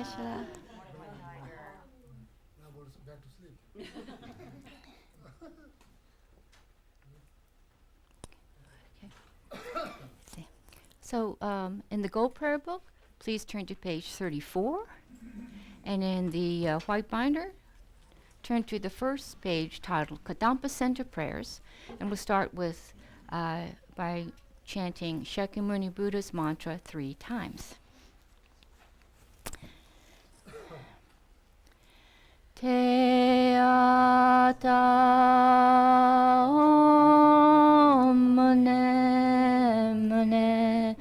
Geshe-la. Back to sleep. See. So in the Gold Prayer Book, please turn to page 34. And in the white binder, turn to the first page titled Kadampa Center Prayers. And we'll start with by chanting Shakyamuni Buddha's mantra 3 times. Te ata om mune mune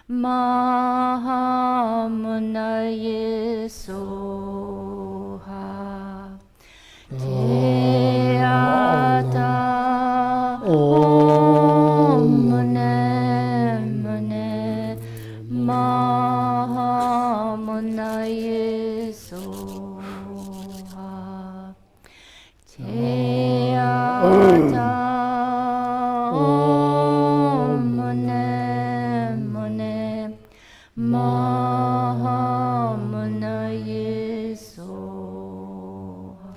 maha munaye soha. Te ata om mune mune maha munaye soha. Te ata om mune mune maha munaye soha.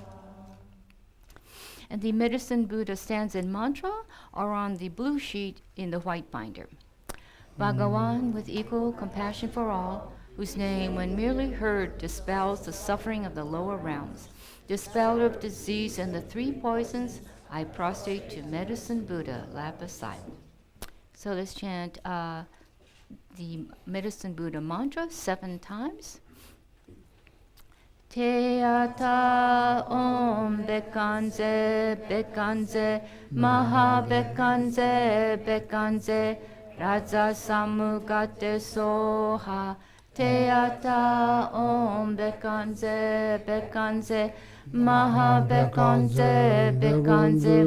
And the medicine Buddha stands in mantra are on the blue sheet in the white binder. Bhagawan, with equal compassion for all, whose name, when merely heard, dispels the suffering of the lower realms, dispeller of disease and the 3 poisons, I prostrate to medicine Buddha, lap aside. So let's chant the medicine Buddha mantra 7 times. Te ata om bekanze bekanze maha bekanze bekanze raja samugate soha. Te ata om bekanze bekanze maha bekanze bekanze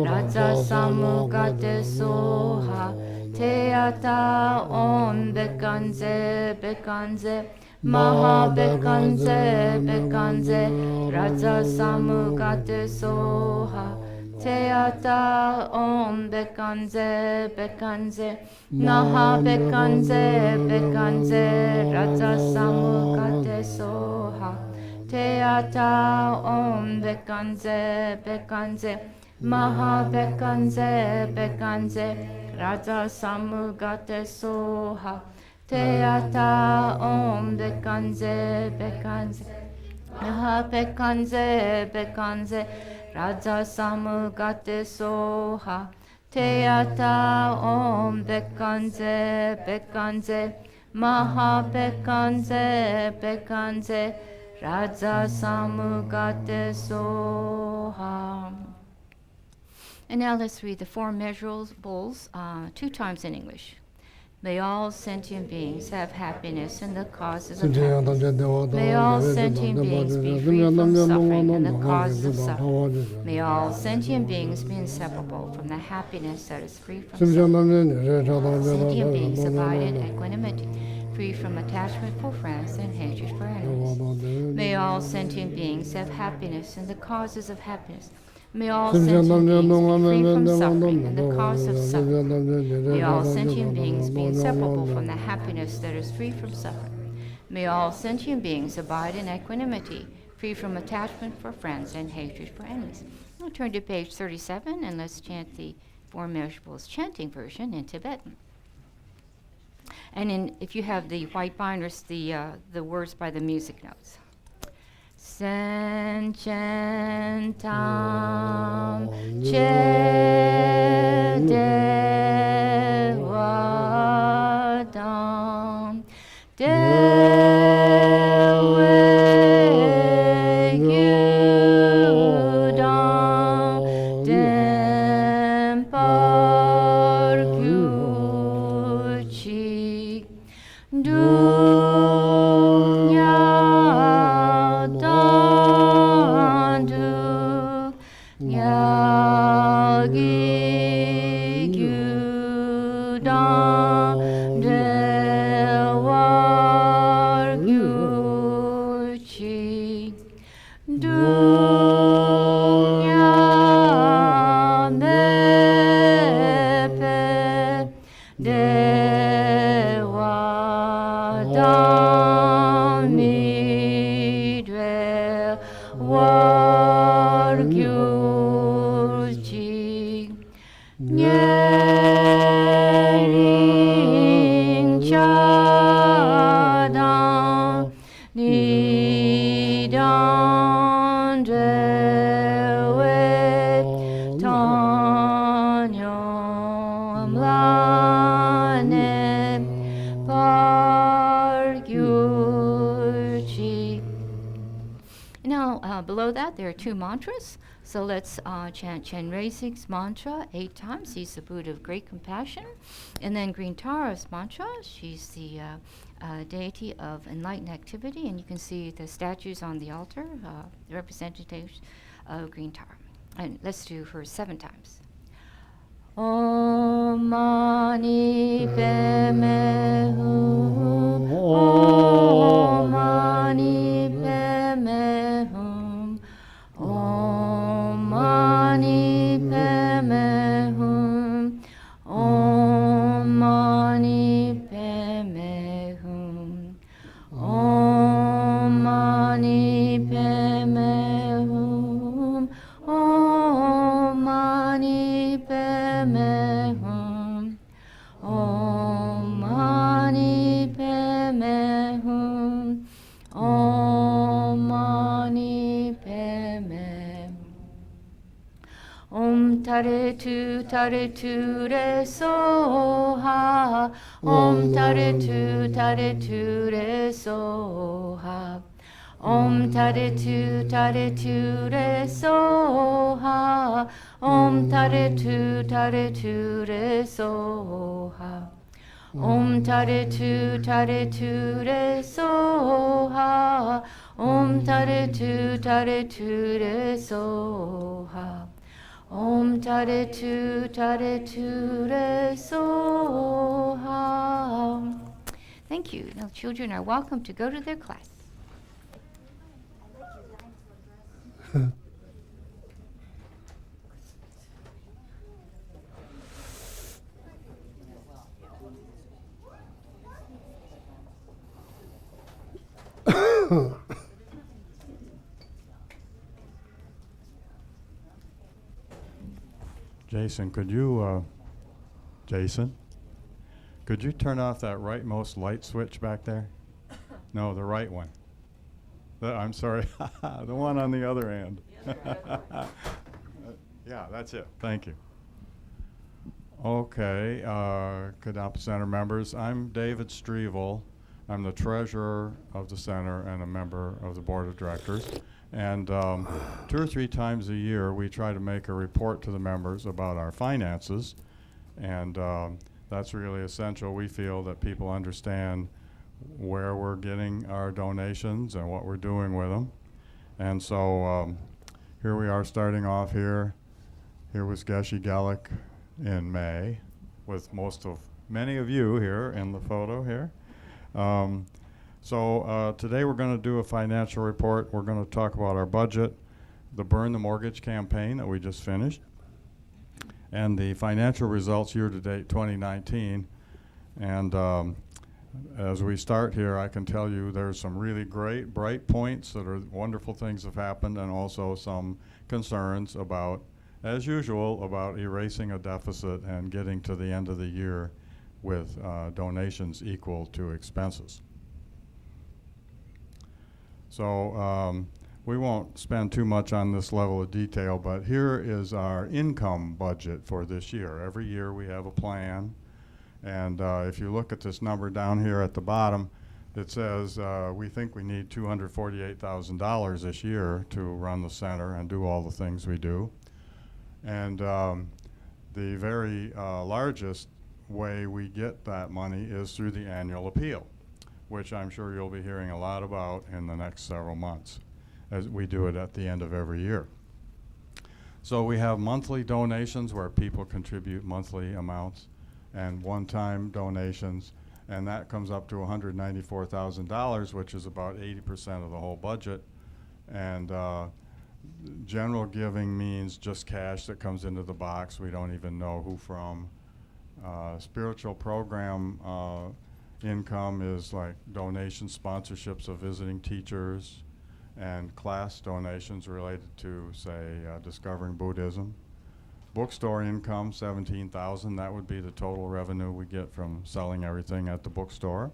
raja samugate soha. Te ata om bekanze bekanze maha bekanze bekanze raja samugate soha. Te ata om bekanze bekanze maha bekanze bekanze raja samugate soha. Te ata om bekanze bekanze maha bekanze bekanze raja samugate soha. Te ata om bekanze bekanze maha bekanze bekanze raja samugate soha. Te ata om bekanze bekanze maha bekanze bekanze raja samugate soha. And now let's read the 4 measurables 2 times in English. May all sentient beings have happiness and the causes of happiness. May all sentient beings be free from suffering and the causes of suffering. May all sentient beings be inseparable from the happiness that is free from suffering. Sentient beings abide in equanimity, free from attachment for friends and hatred for enemies. May all sentient beings have happiness and the causes of happiness. May all sentient beings be free from suffering and the cause of suffering. May all sentient beings be inseparable from the happiness that is free from suffering. May all sentient beings abide in equanimity, free from attachment for friends and hatred for enemies. We'll turn to page 37 and let's chant the 4 measurables chanting version in Tibetan. And if you have the white binders, the words by the music notes. Sen chen tam che de wa dam de we gyu dam dem par gyu chi du Dewa Dami wargyurji Nyering Chadam Nidan Dewe Tanyam Lane Pargyurji. Now, below that, there are two mantras. So let's chant Chenrezig's mantra 8 times. He's the Buddha of great compassion. And then Green Tara's mantra. She's the deity of enlightened activity. And you can see the statues on the altar, the representatives of Green Tara. And let's do her 7 times. Om Mani Padme Hum. Om Mani Padme Hum. Om Mani Padme Hum. Om Mani Padme Hum. Om Mani Padme Hum. Om Mani Padme Hum. Om Mani Padme Hum. Om Mani Padme Hum. Om Tare Tu Re Soha. Om Tare Tu Re Soha. Om Tare Tu Re Soha. Om Tare Tu Re Soha. Om Tare Tu Re Soha. Om Tare Tu Re Soha. Om Tare Tu Re Soha. Thank you. Now children are welcome to go to their class. Jason, could you turn off that rightmost light switch back there? No, the right one. I'm sorry, the one on the other end. Yeah, that's it. Thank you. Okay, Kadampa Center members, I'm David Strevel. I'm the treasurer of the center and a member of the board of directors. And 2 or 3 times a year, we try to make a report to the members about our finances. And that's really essential. We feel that people understand where we're getting our donations and what we're doing with them. And so here we are starting off here. Here was Geshe Gelek in May with many of you here in the photo here. So today we're going to do a financial report. We're going to talk about our budget, the Burn the Mortgage campaign that we just finished, and the financial results year-to-date 2019. And as we start here, I can tell you there's some really great, bright points that are wonderful things have happened, and also some concerns about, as usual, about erasing a deficit and getting to the end of the year with donations equal to expenses. So we won't spend too much on this level of detail, but here is our income budget for this year. Every year we have a plan, and if you look at this number down here at the bottom, it says we think we need $248,000 this year to run the center and do all the things we do. And the very largest way we get that money is through the annual appeal, which I'm sure you'll be hearing a lot about in the next several months, as we do it at the end of every year. So we have monthly donations where people contribute monthly amounts, and one-time donations, and that comes up to $194,000, which is about 80% of the whole budget. And general giving means just cash that comes into the box. We don't even know who from. Spiritual program income is like donations, sponsorships of visiting teachers, and class donations related to, say, discovering Buddhism. Bookstore income, $17,000. That would be the total revenue we get from selling everything at the bookstore.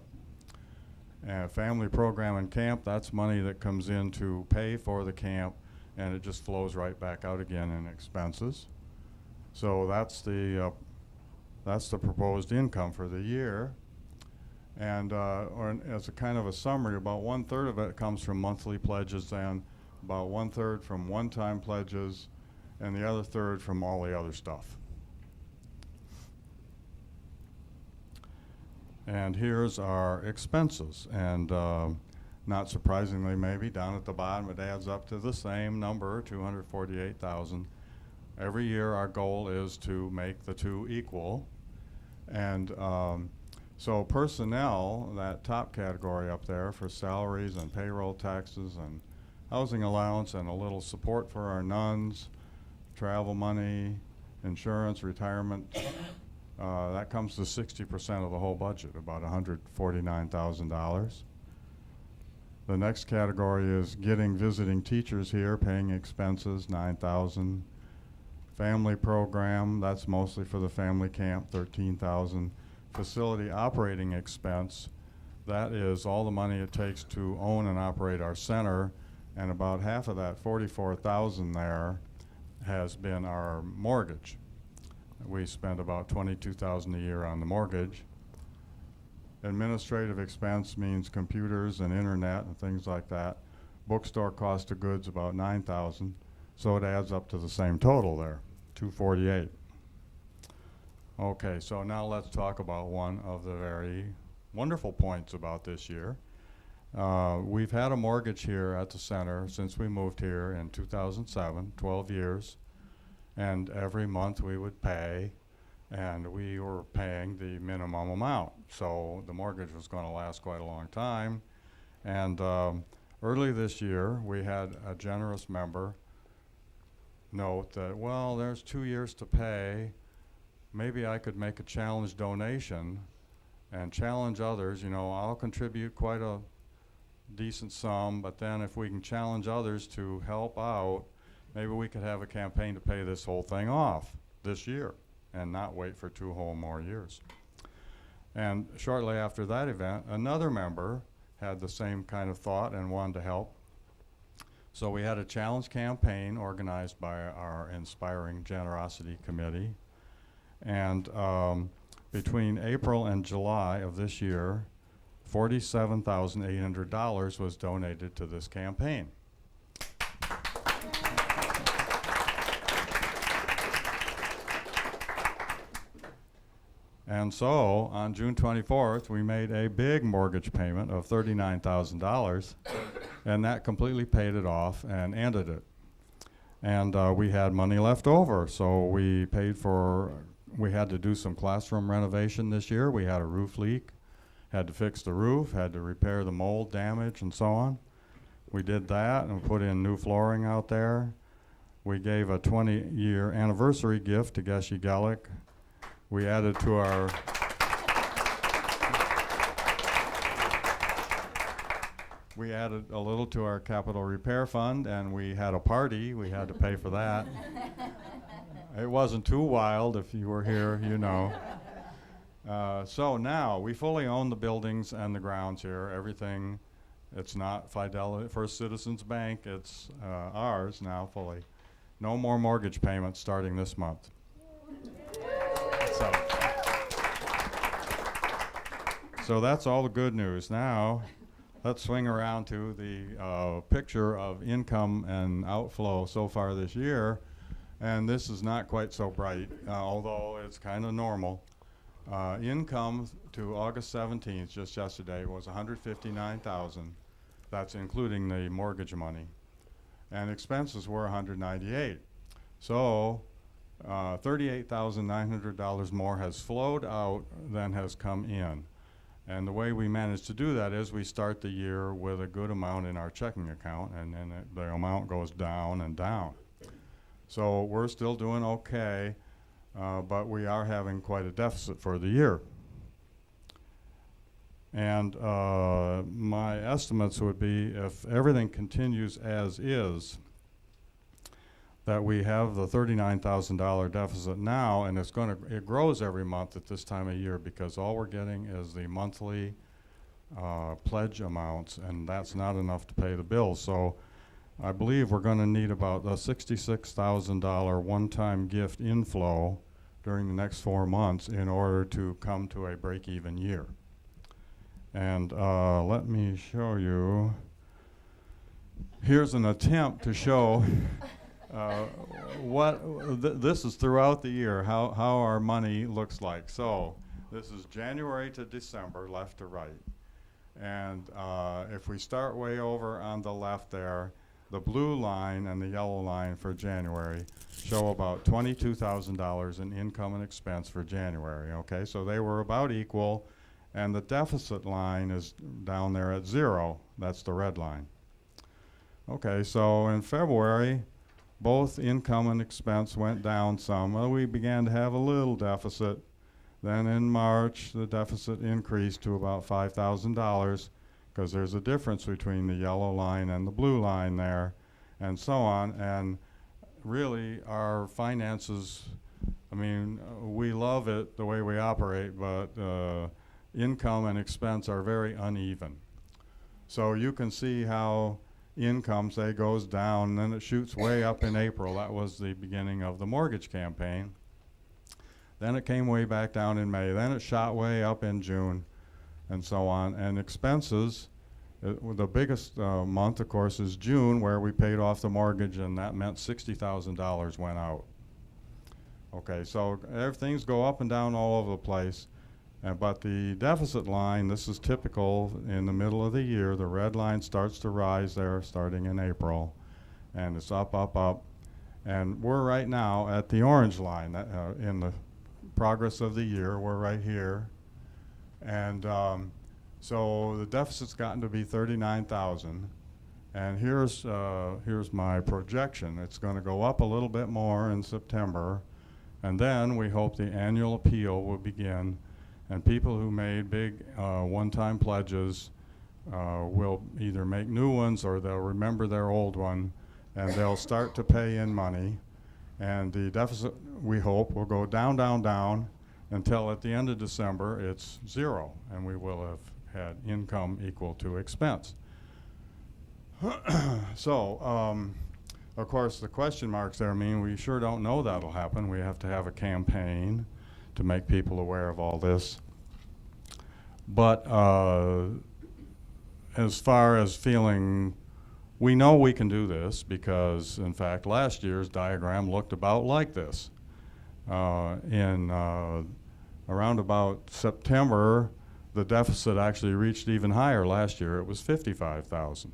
And family program and camp, that's money that comes in to pay for the camp, and it just flows right back out again in expenses. So that's the proposed income for the year. And as a kind of a summary, about 1/3 of it comes from monthly pledges, and about 1/3 from one-time pledges, and the other 1/3 from all the other stuff. And here's our expenses. And not surprisingly, maybe, down at the bottom, it adds up to the same number, $248,000. Every year, our goal is to make the two equal. And so personnel, that top category up there for salaries and payroll taxes and housing allowance and a little support for our nuns, travel money, insurance, retirement, that comes to 60% of the whole budget, about $149,000. The next category is getting visiting teachers here, paying expenses, $9,000. Family program, that's mostly for the family camp, $13,000. Facility operating expense, that is all the money it takes to own and operate our center, and about half of that, $44,000 there, has been our mortgage. We spend about $22,000 a year on the mortgage. Administrative expense means computers and internet and things like that. Bookstore cost of goods about $9,000, so it adds up to the same total there, $248,000. Okay, so now let's talk about one of the very wonderful points about this year. We've had a mortgage here at the center since we moved here in 2007, 12 years, and every month we would pay, and we were paying the minimum amount. So the mortgage was going to last quite a long time. And early this year, we had a generous member note that, well, there's 2 years to pay. Maybe I could make a challenge donation and challenge others. You know, I'll contribute quite a decent sum, but then if we can challenge others to help out, maybe we could have a campaign to pay this whole thing off this year and not wait for 2 whole more years. And shortly after that event, another member had the same kind of thought and wanted to help. So we had a challenge campaign organized by our Inspiring Generosity Committee. And between April and July of this year, $47,800 was donated to this campaign. And so on June 24th, we made a big mortgage payment of $39,000, and that completely paid it off and ended it. And we had money left over, so we paid for, we had to do some classroom renovation this year. We had a roof leak, had to fix the roof, had to repair the mold damage and so on. We did that and put in new flooring out there. We gave a 20-year anniversary gift to Geshe Gelek. We added to our we added a little to our capital repair fund, and we had a party. We had to pay for that. It wasn't too wild. If you were here, you know. So now we fully own the buildings and the grounds here. Everything. It's not Fidelity First Citizens Bank. It's ours now fully. No more mortgage payments starting this month. So that's all the good news. Now, let's swing around to the picture of income and outflow so far this year. And this is not quite so bright, although it's kind of normal. Income to August 17th, just yesterday, was $159,000. That's including the mortgage money. And expenses were $198,000. So $38,900 more has flowed out than has come in. And the way we manage to do that is we start the year with a good amount in our checking account, and then the amount goes down and down. So we're still doing okay, but we are having quite a deficit for the year. And my estimates would be, if everything continues as is, that we have the $39,000 deficit now, and it grows every month at this time of year, because all we're getting is the monthly pledge amounts, and that's not enough to pay the bills. So I believe we're going to need about a $66,000 one-time gift inflow during the next 4 months in order to come to a break-even year. And let me show you. Here's an attempt to show this is throughout the year, how our money looks like. So this is January to December, left to right. And if we start way over on the left there, the blue line and the yellow line for January show about $22,000 in income and expense for January. Okay, so they were about equal, and the deficit line is down there at 0. That's the red line. Okay, so in February, both income and expense went down some. Well, we began to have a little deficit. Then in March, the deficit increased to about $5,000, because there's a difference between the yellow line and the blue line there, and so on. And really, our finances, I mean, we love it the way we operate, but income and expense are very uneven. So you can see how income, say, goes down, and then it shoots way up in April. That was the beginning of the mortgage campaign. Then it came way back down in May. Then it shot way up in June, and so on. And expenses, the biggest month, of course, is June, where we paid off the mortgage, and that meant $60,000 went out. Okay, so things go up and down all over the place. But the deficit line, this is typical in the middle of the year. The red line starts to rise there starting in April, and it's up, up, up. And we're right now at the orange line in the progress of the year. We're right here. And so the deficit's gotten to be 39,000. And here's my projection. It's going to go up a little bit more in September. And then we hope the annual appeal will begin. And people who made big one-time pledges will either make new ones, or they'll remember their old one, and they'll start to pay in money. And the deficit, we hope, will go down, down, down, until at the end of December it's 0, and we will have had income equal to expense. So, of course, the question marks there mean we sure don't know that'll happen. We have to have a campaign to make people aware of all this. But as far as feeling, we know we can do this, because, in fact, last year's diagram looked about like this. Around about September, the deficit actually reached even higher. Last year it was 55,000.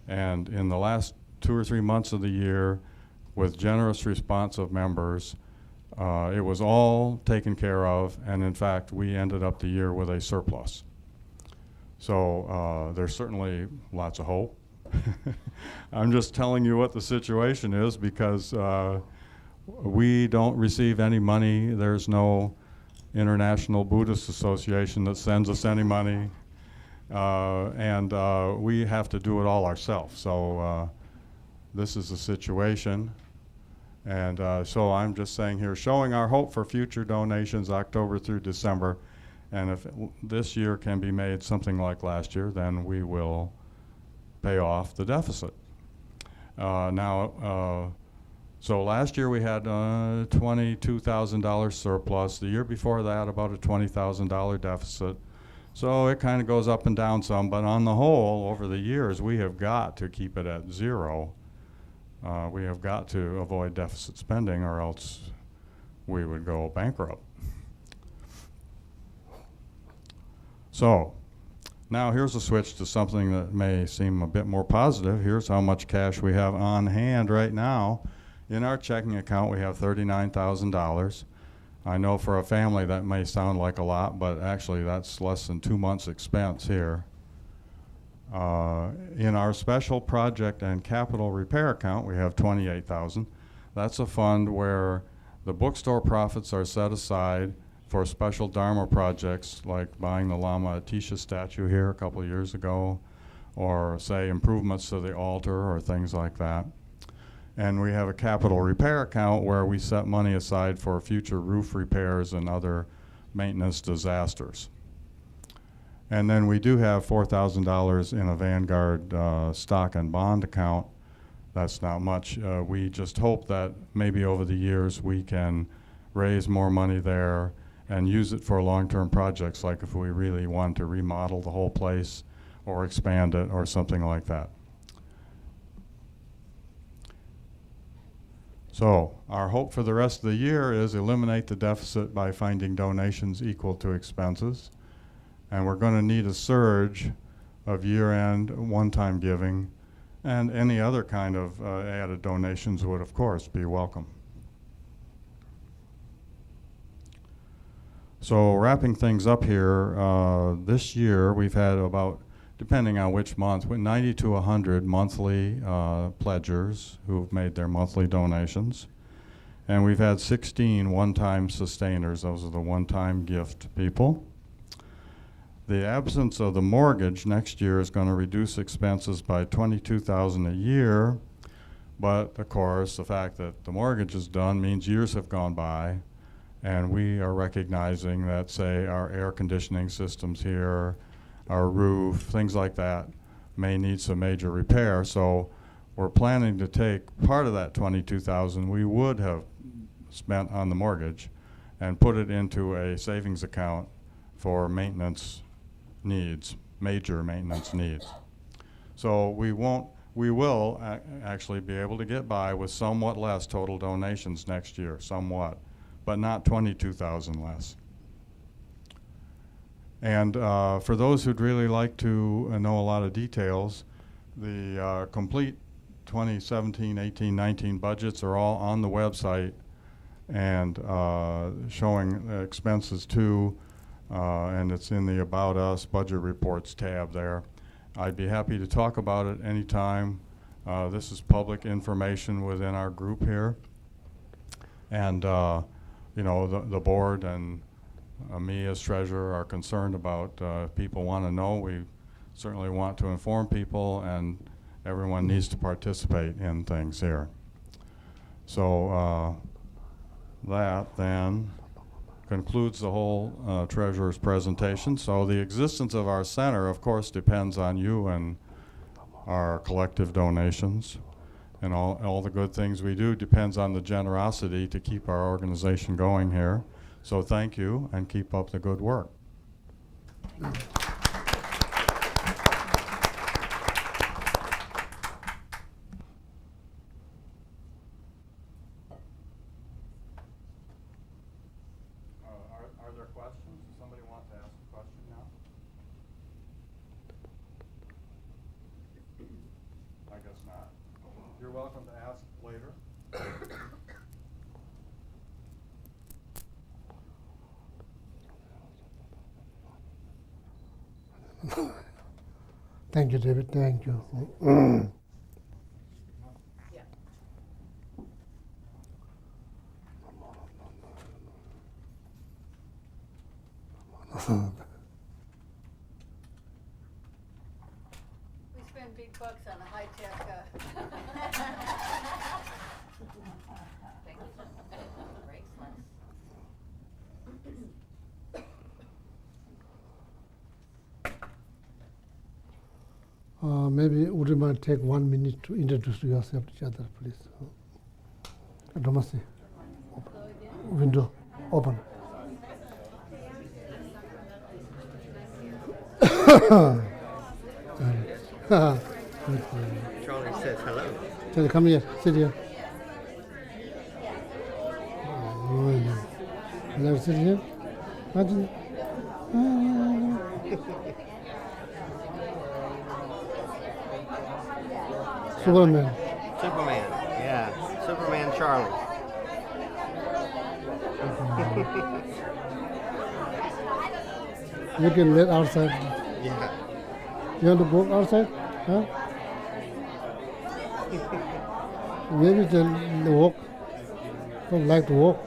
And in the last 2 or 3 months of the year, with generous response of members, it was all taken care of, and in fact, we ended up the year with a surplus. So there's certainly lots of hope. I'm just telling you what the situation is, because we don't receive any money. There's no International Buddhist Association that sends us any money, and we have to do it all ourselves. So this is the situation. And so I'm just saying here, showing our hope for future donations October through December. And if this year can be made something like last year, then we will pay off the deficit. So last year we had $22,000 surplus. The year before that, about a $20,000 deficit. So it kind of goes up and down some, but on the whole, over the years, we have got to keep it at 0. We have got to avoid deficit spending, or else we would go bankrupt. So now here's a switch to something that may seem a bit more positive. Here's how much cash we have on hand right now. In our checking account, we have $39,000. I know for a family that may sound like a lot, but actually that's less than 2 months' expense here. In our special project and capital repair account, we have $28,000. That's a fund where the bookstore profits are set aside for special Dharma projects like buying the Lama Atisha statue here a couple of years ago, or say improvements to the altar or things like that. And we have a capital repair account where we set money aside for future roof repairs and other maintenance disasters. And then we do have $4,000 in a Vanguard stock and bond account. That's not much. We just hope that maybe over the years we can raise more money there and use it for long-term projects, like if we really want to remodel the whole place or expand it or something like that. So our hope for the rest of the year is eliminate the deficit by finding donations equal to expenses. And we're going to need a surge of year-end one-time giving, and any other kind of added donations would, of course, be welcome. So wrapping things up here, this year we've had about, depending on which month, 90 to 100 monthly pledgers who've made their monthly donations. And we've had 16 one-time sustainers. Those are the one-time gift people. The absence of the mortgage next year is going to reduce expenses by $22,000 a year. But of course, the fact that the mortgage is done means years have gone by, and we are recognizing that, say, our air conditioning systems here, our roof, things like that, may need some major repair. So we're planning to take part of that $22,000 we would have spent on the mortgage and put it into a savings account for maintenance needs, major maintenance needs. So we will actually be able to get by with somewhat less total donations next year, somewhat, but not 22,000 less. And for those who'd really like to know a lot of details, the complete 2017, 18, 19 budgets are all on the website and showing expenses too, and it's in the About Us Budget Reports tab there. I'd be happy to talk about it anytime. This is public information within our group here. And you know, the board and me as treasurer are concerned about if people want to know. We certainly want to inform people, and everyone needs to participate in things here. So that then concludes the whole treasurer's presentation. So the existence of our center, of course, depends on you and our collective donations. And all the good things we do depends on the generosity to keep our organization going here. So thank you, and keep up the good work. Are there questions? Does somebody want to ask a question now? I guess not. You're welcome to ask later. Thank you, David. Thank you. We spend big bucks on a high-tech. Maybe would you mind take 1 minute to introduce yourself to each other, please? Namaste. Window open. Charlie says hello. Charlie, come here. Sit here. Hello, sit here. Superman. Superman. Yeah. Superman Charlie. You can let outside. Yeah. You want to go outside? Huh? Maybe you can walk. Don't like to walk.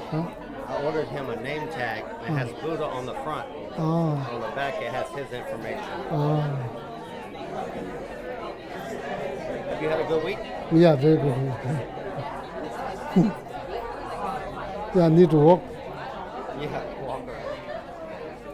Huh? I ordered him a name tag. It has Buddha on the front. Ah, On the back, it has his information. ah. Have you had a good week? Yeah, very good. Yeah, I need to walk. Yeah, walk around.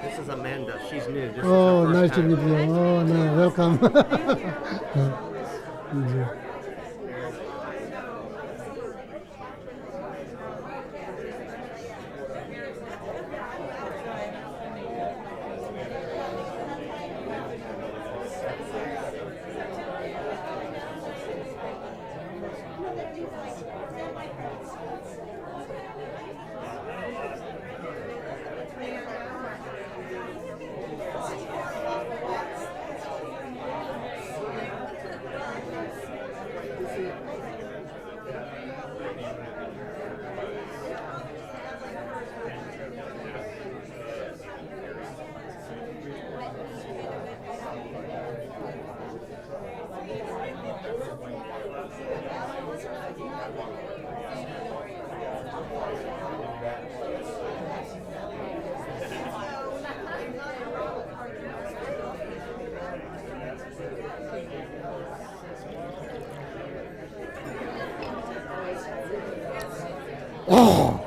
This is Amanda. She's new. This Oh, is her nice first to time. meet you. Oh, no, welcome. Yeah. Oh.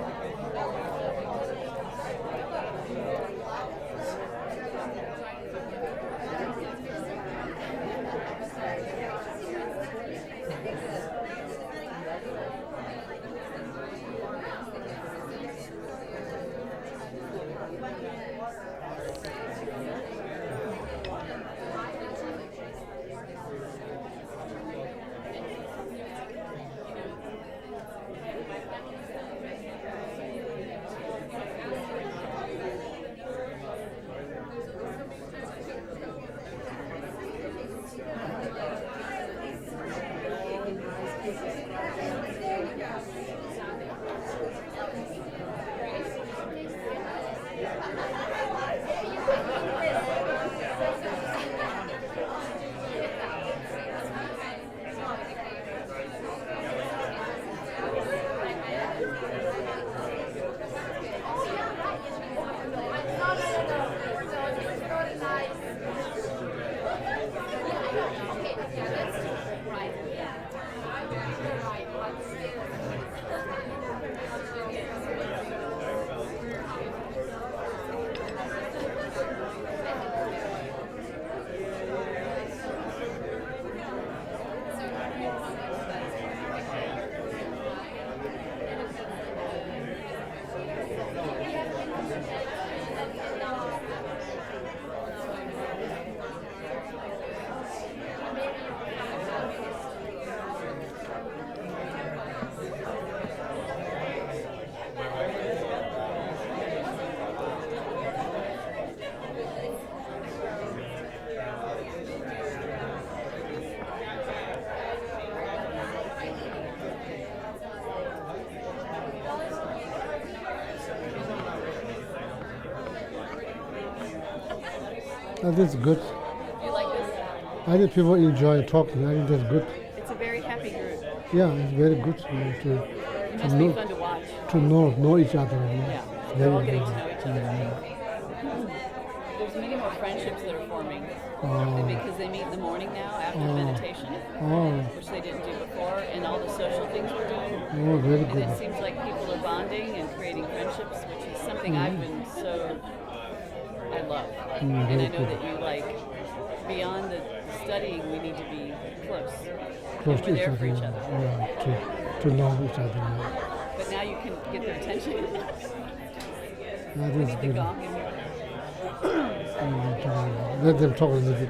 I think it's good. You like this? I think people enjoy talking. I think that's good. It's a very happy group. Yeah, it's very good to It must be fun to watch. know each other. Yeah, they're all getting to know each other. There's many more friendships that are forming because they meet in the morning now after meditation, which they didn't do before, and all the social things we're doing. Oh, very And good. it seems like people are bonding and creating friendships, which is something I've been I love. And I know that you like, beyond the studying, we need to be close. Close And to we're each there other. for each other. Yeah, to know each other. Yeah. But now you can get their attention. I We think it's need the good. gong in here. Let them talk a little bit.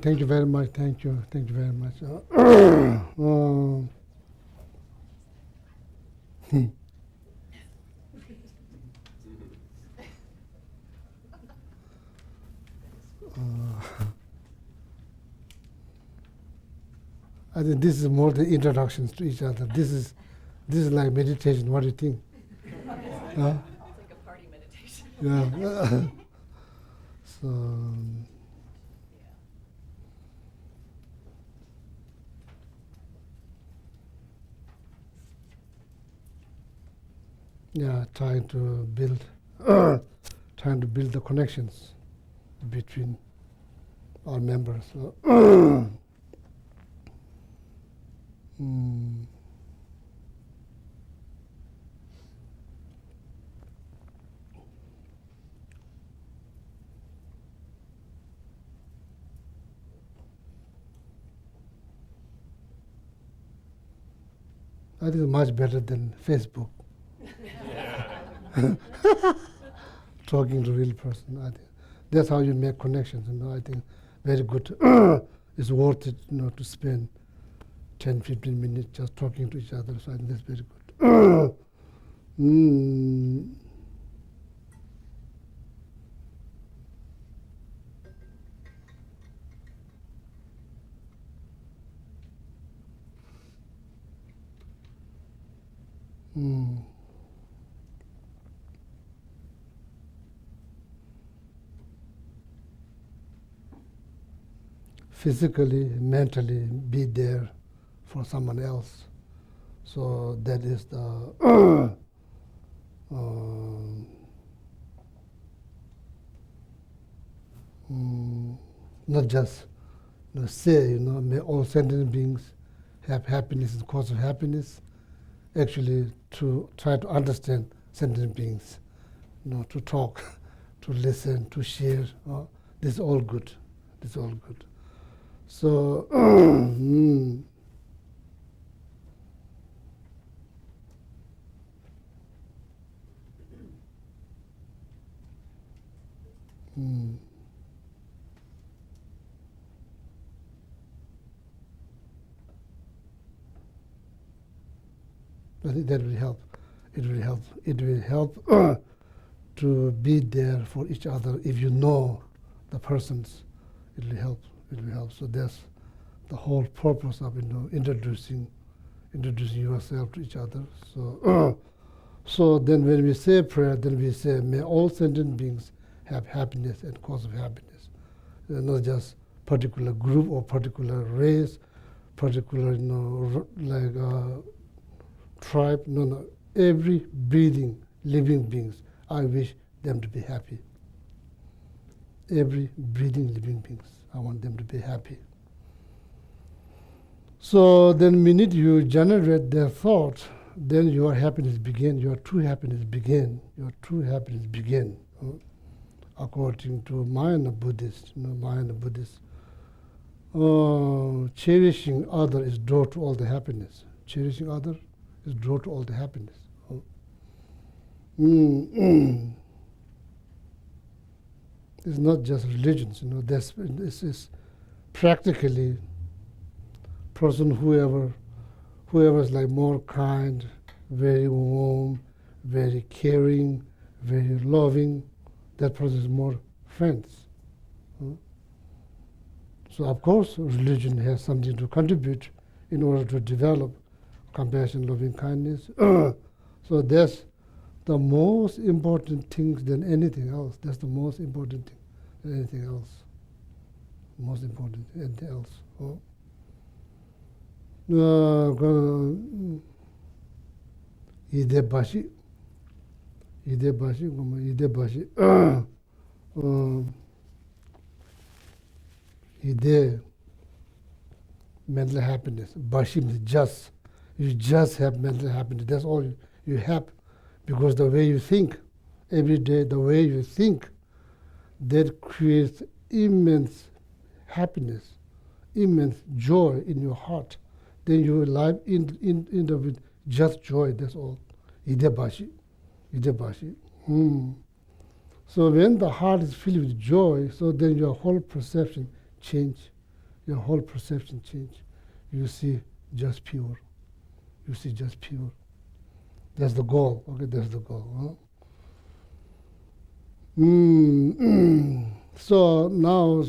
Thank you very much. Thank you very much. I think this is more the introductions to each other. This is like meditation. What do you think? It's like a party meditation. Yeah. So. Yeah, trying to build the connections between our members. I think it's much better than Facebook. Talking to real person, I think that's how you make connections. I think very good. It's worth it, to spend 10, 15 minutes just talking to each other. So I think that's very good. Mm. Physically, mentally be there for someone else. So that is the not just say, may all sentient beings have happiness is the cause of happiness. Actually, to try to understand sentient beings, to talk, to listen, to share. This is all good. This is all good. So, I think that will help. It will help. It will help to be there for each other. If you know the persons, it will help. It will help. So that's the whole purpose of introducing yourself to each other. So, so then when we say prayer, then we say, may all sentient beings have happiness and cause of happiness. Not just particular group or particular race, particular tribe. No. Every breathing, living beings, I wish them to be happy. Every breathing, living beings, I want them to be happy. So then minute you generate their thought, then your happiness begin, your true happiness begin, your true happiness begin. According to Mahayana Buddhist, cherishing other is door to all the happiness. Cherishing other is door to all the happiness. It's not just religions, this is practically person whoever is like more kind, very warm, very caring, very loving, that person is more friends. So of course religion has something to contribute in order to develop compassion, loving kindness. So that's the most important thing than anything else. That's the most important thing than anything else. Most important than anything else. Ide bashi, ide mental happiness. Bashi means just. You just have mental happiness. That's all you have, because the way you think every day, the way you think, that creates immense happiness, immense joy in your heart. Then your life in with just joy. That's all. Idebashi. So when the heart is filled with joy, so then your whole perception change. Your whole perception change. You see just pure. You see just pure. That's the goal. Okay, that's the goal. So now,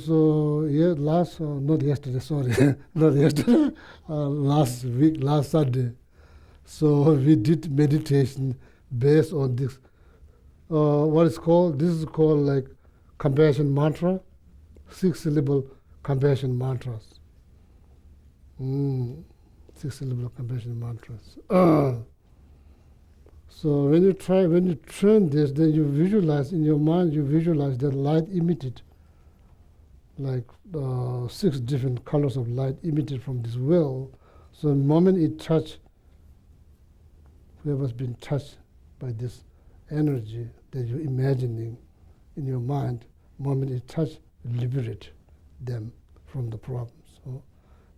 not yesterday, sorry, not yesterday, last week, last Sunday. So we did meditation based on this. What is called? This is called like compassion mantra, 6-syllable compassion mantras. 6-syllable compassion mantras. So when you train this, then you visualize in your mind, you visualize that light emitted, like 6 different colors of light emitted from this well. So the moment it touch, whoever's been touched by this energy that you're imagining in your mind, moment it touch, liberate them from the problems. So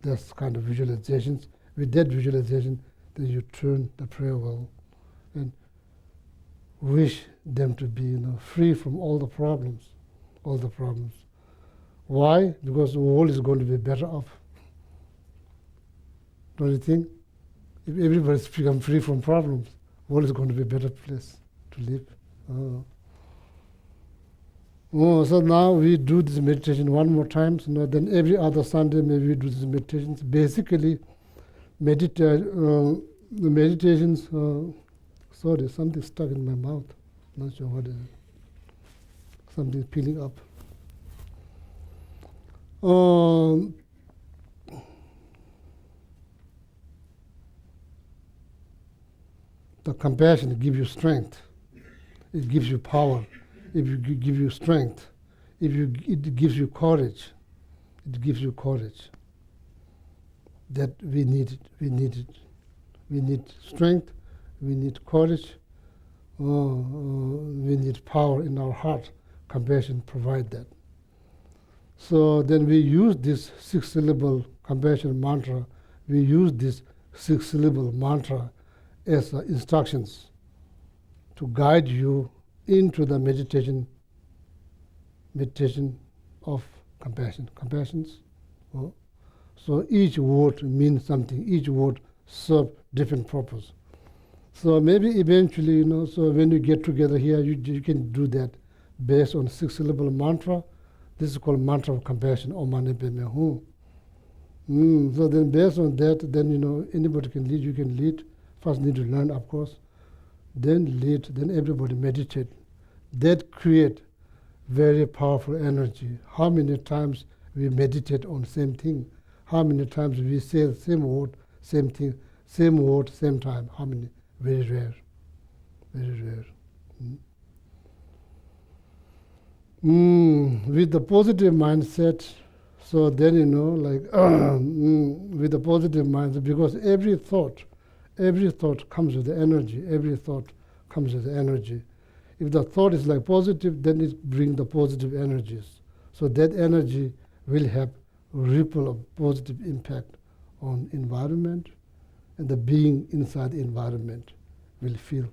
that's kind of visualizations. With that visualization, then you turn the prayer well and wish them to be free from all the problems. Why? Because the world is going to be better off. Don't you think? If everybody's become free from problems, the world is going to be a better place to live. So now we do this meditation one more time. So then every other Sunday maybe we do these meditations. Basically, the meditations sorry, something stuck in my mouth. Not sure what it is. Something peeling up. The compassion gives you strength. It gives you power. It gives you strength. It gives you courage. It gives you courage. That we need it. We need it. We need strength. We need courage. We need power in our heart. Compassion provides that. So then we use this 6-syllable compassion mantra. We use this 6-syllable mantra as instructions to guide you into the meditation of compassion. Compassions. So each word means something. Each word serves different purpose. So maybe eventually, so when you get together here, you can do that based on 6-syllable mantra. This is called mantra of compassion, Om Mani Padme Hum. So then based on that, then anybody can lead, you can lead. First need to learn, of course. Then lead, then everybody meditate. That create very powerful energy. How many times we meditate on the same thing? How many times we say the same word, same thing, same word, same time? How many? Very rare. Very rare. With the positive mindset, so then with the positive mindset, because every thought comes with the energy. Every thought comes with the energy. If the thought is like positive, then it brings the positive energies. So that energy will have a ripple of positive impact on environment, and the being inside the environment will feel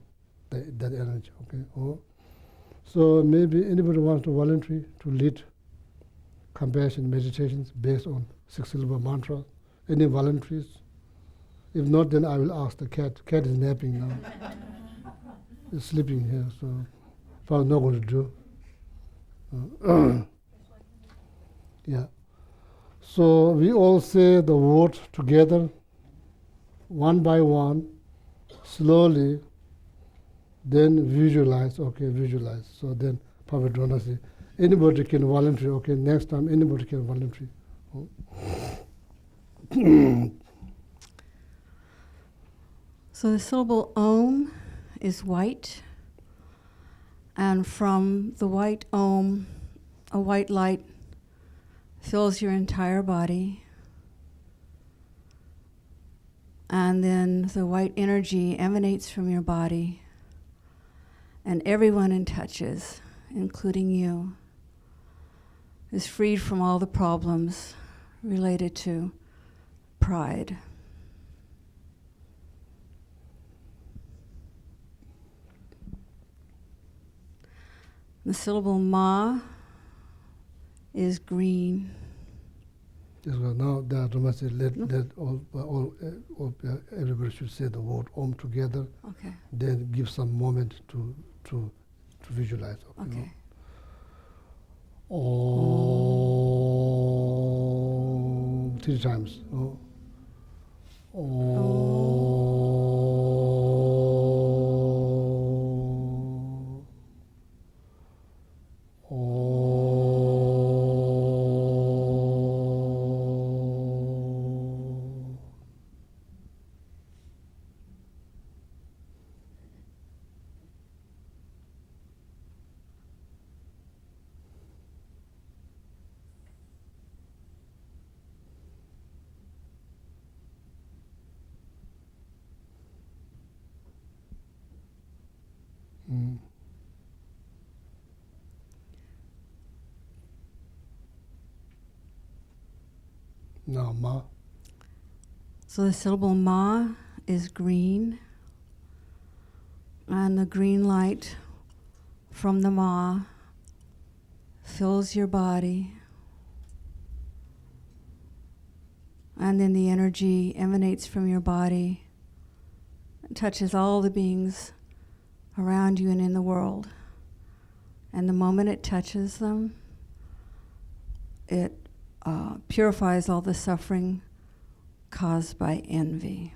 that energy. Okay. So maybe anybody wants to volunteer to lead compassion meditations based on 6-syllable mantra. Any volunteers? If not, then I will ask the cat. Cat is napping now. It's sleeping here, so if I'm not going to do. Yeah. So we all say the word together, one by one, slowly, then visualize. Okay, visualize. So then Papa Dona say, anybody can volunteer. Okay, next time anybody can volunteer. So the syllable Om is white, and from the white Om, a white light fills your entire body, and then the white energy emanates from your body, and everyone it touches, including you, is freed from all the problems related to pride. The syllable Ma is green. Yes, well, now the Dharma said, let everybody should say the word Om together. Okay. Then give some moment to visualize. Okay. Om 3 times. Now Ma. So the syllable Ma is green, and the green light from the Ma fills your body, and then the energy emanates from your body and touches all the beings around you and in the world. And the moment it touches them, it purifies all the suffering caused by envy.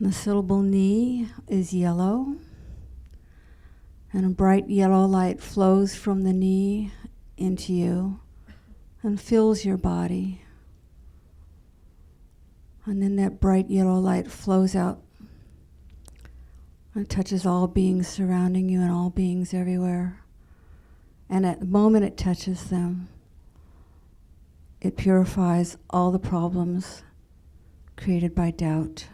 The syllable ni is yellow, and a bright yellow light flows from the ni into you and fills your body. And then that bright yellow light flows out and touches all beings surrounding you and all beings everywhere. And at the moment it touches them, it purifies all the problems created by doubt.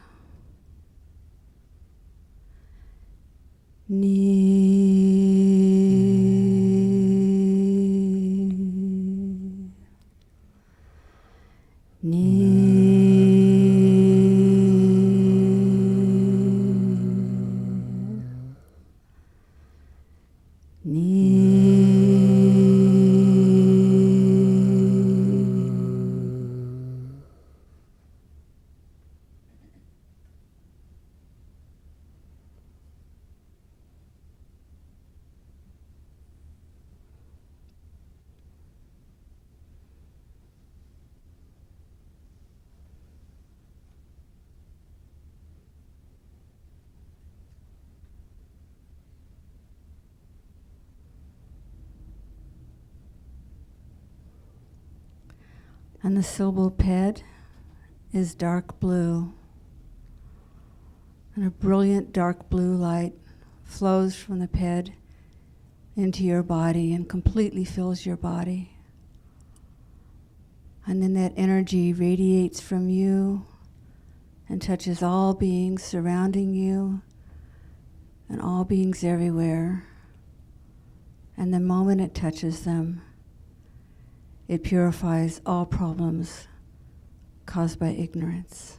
And the syllable ped is dark blue. And a brilliant dark blue light flows from the ped into your body and completely fills your body. And then that energy radiates from you and touches all beings surrounding you and all beings everywhere. And the moment it touches them, it purifies all problems caused by ignorance.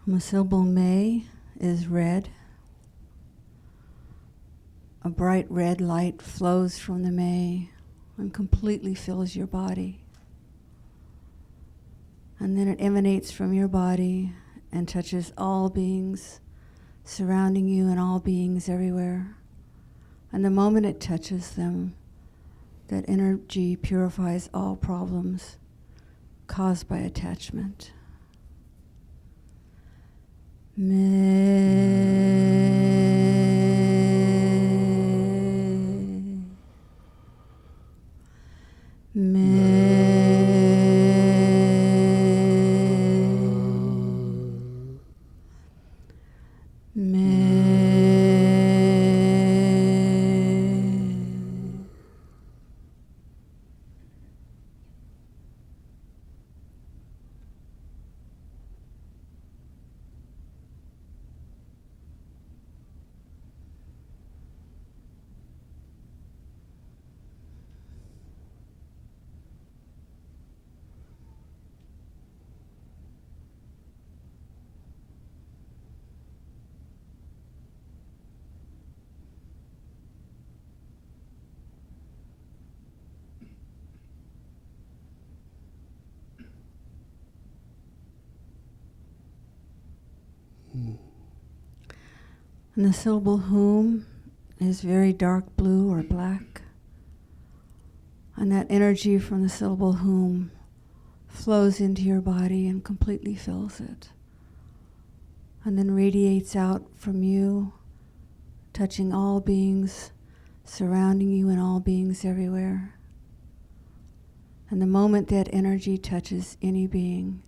The syllable me is red. A bright red light flows from the me and completely fills your body. And then it emanates from your body and touches all beings surrounding you and all beings everywhere. And the moment it touches them, that energy purifies all problems caused by attachment. And the syllable whom is very dark blue or black. And that energy from the syllable whom flows into your body and completely fills it. And then radiates out from you, touching all beings surrounding you and all beings everywhere. And the moment that energy touches any being,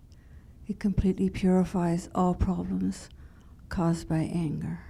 it completely purifies all problems caused by anger.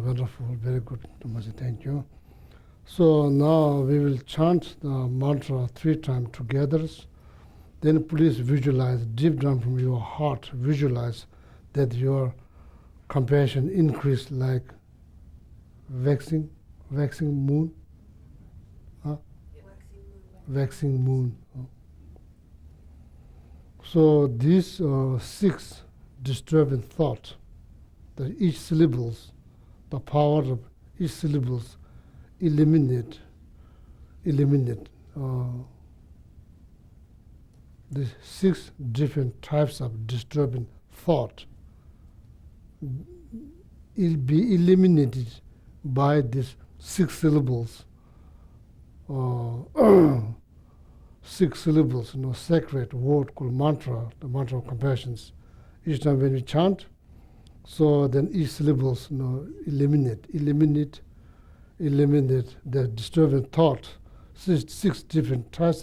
Wonderful, very good, Namaste, thank you. So now we will chant the mantra 3 times together. Then please visualize deep down from your heart, visualize that your compassion increase like waxing moon. Waxing moon. So these 6 disturbing thoughts, that each syllables, the power of each syllables eliminate the 6 different types of disturbing thought will be eliminated by these 6 syllables. 6 syllables, sacred word called mantra, the mantra of compassion. Each time when we chant, so then each syllables eliminate the disturbing thought. 6 different types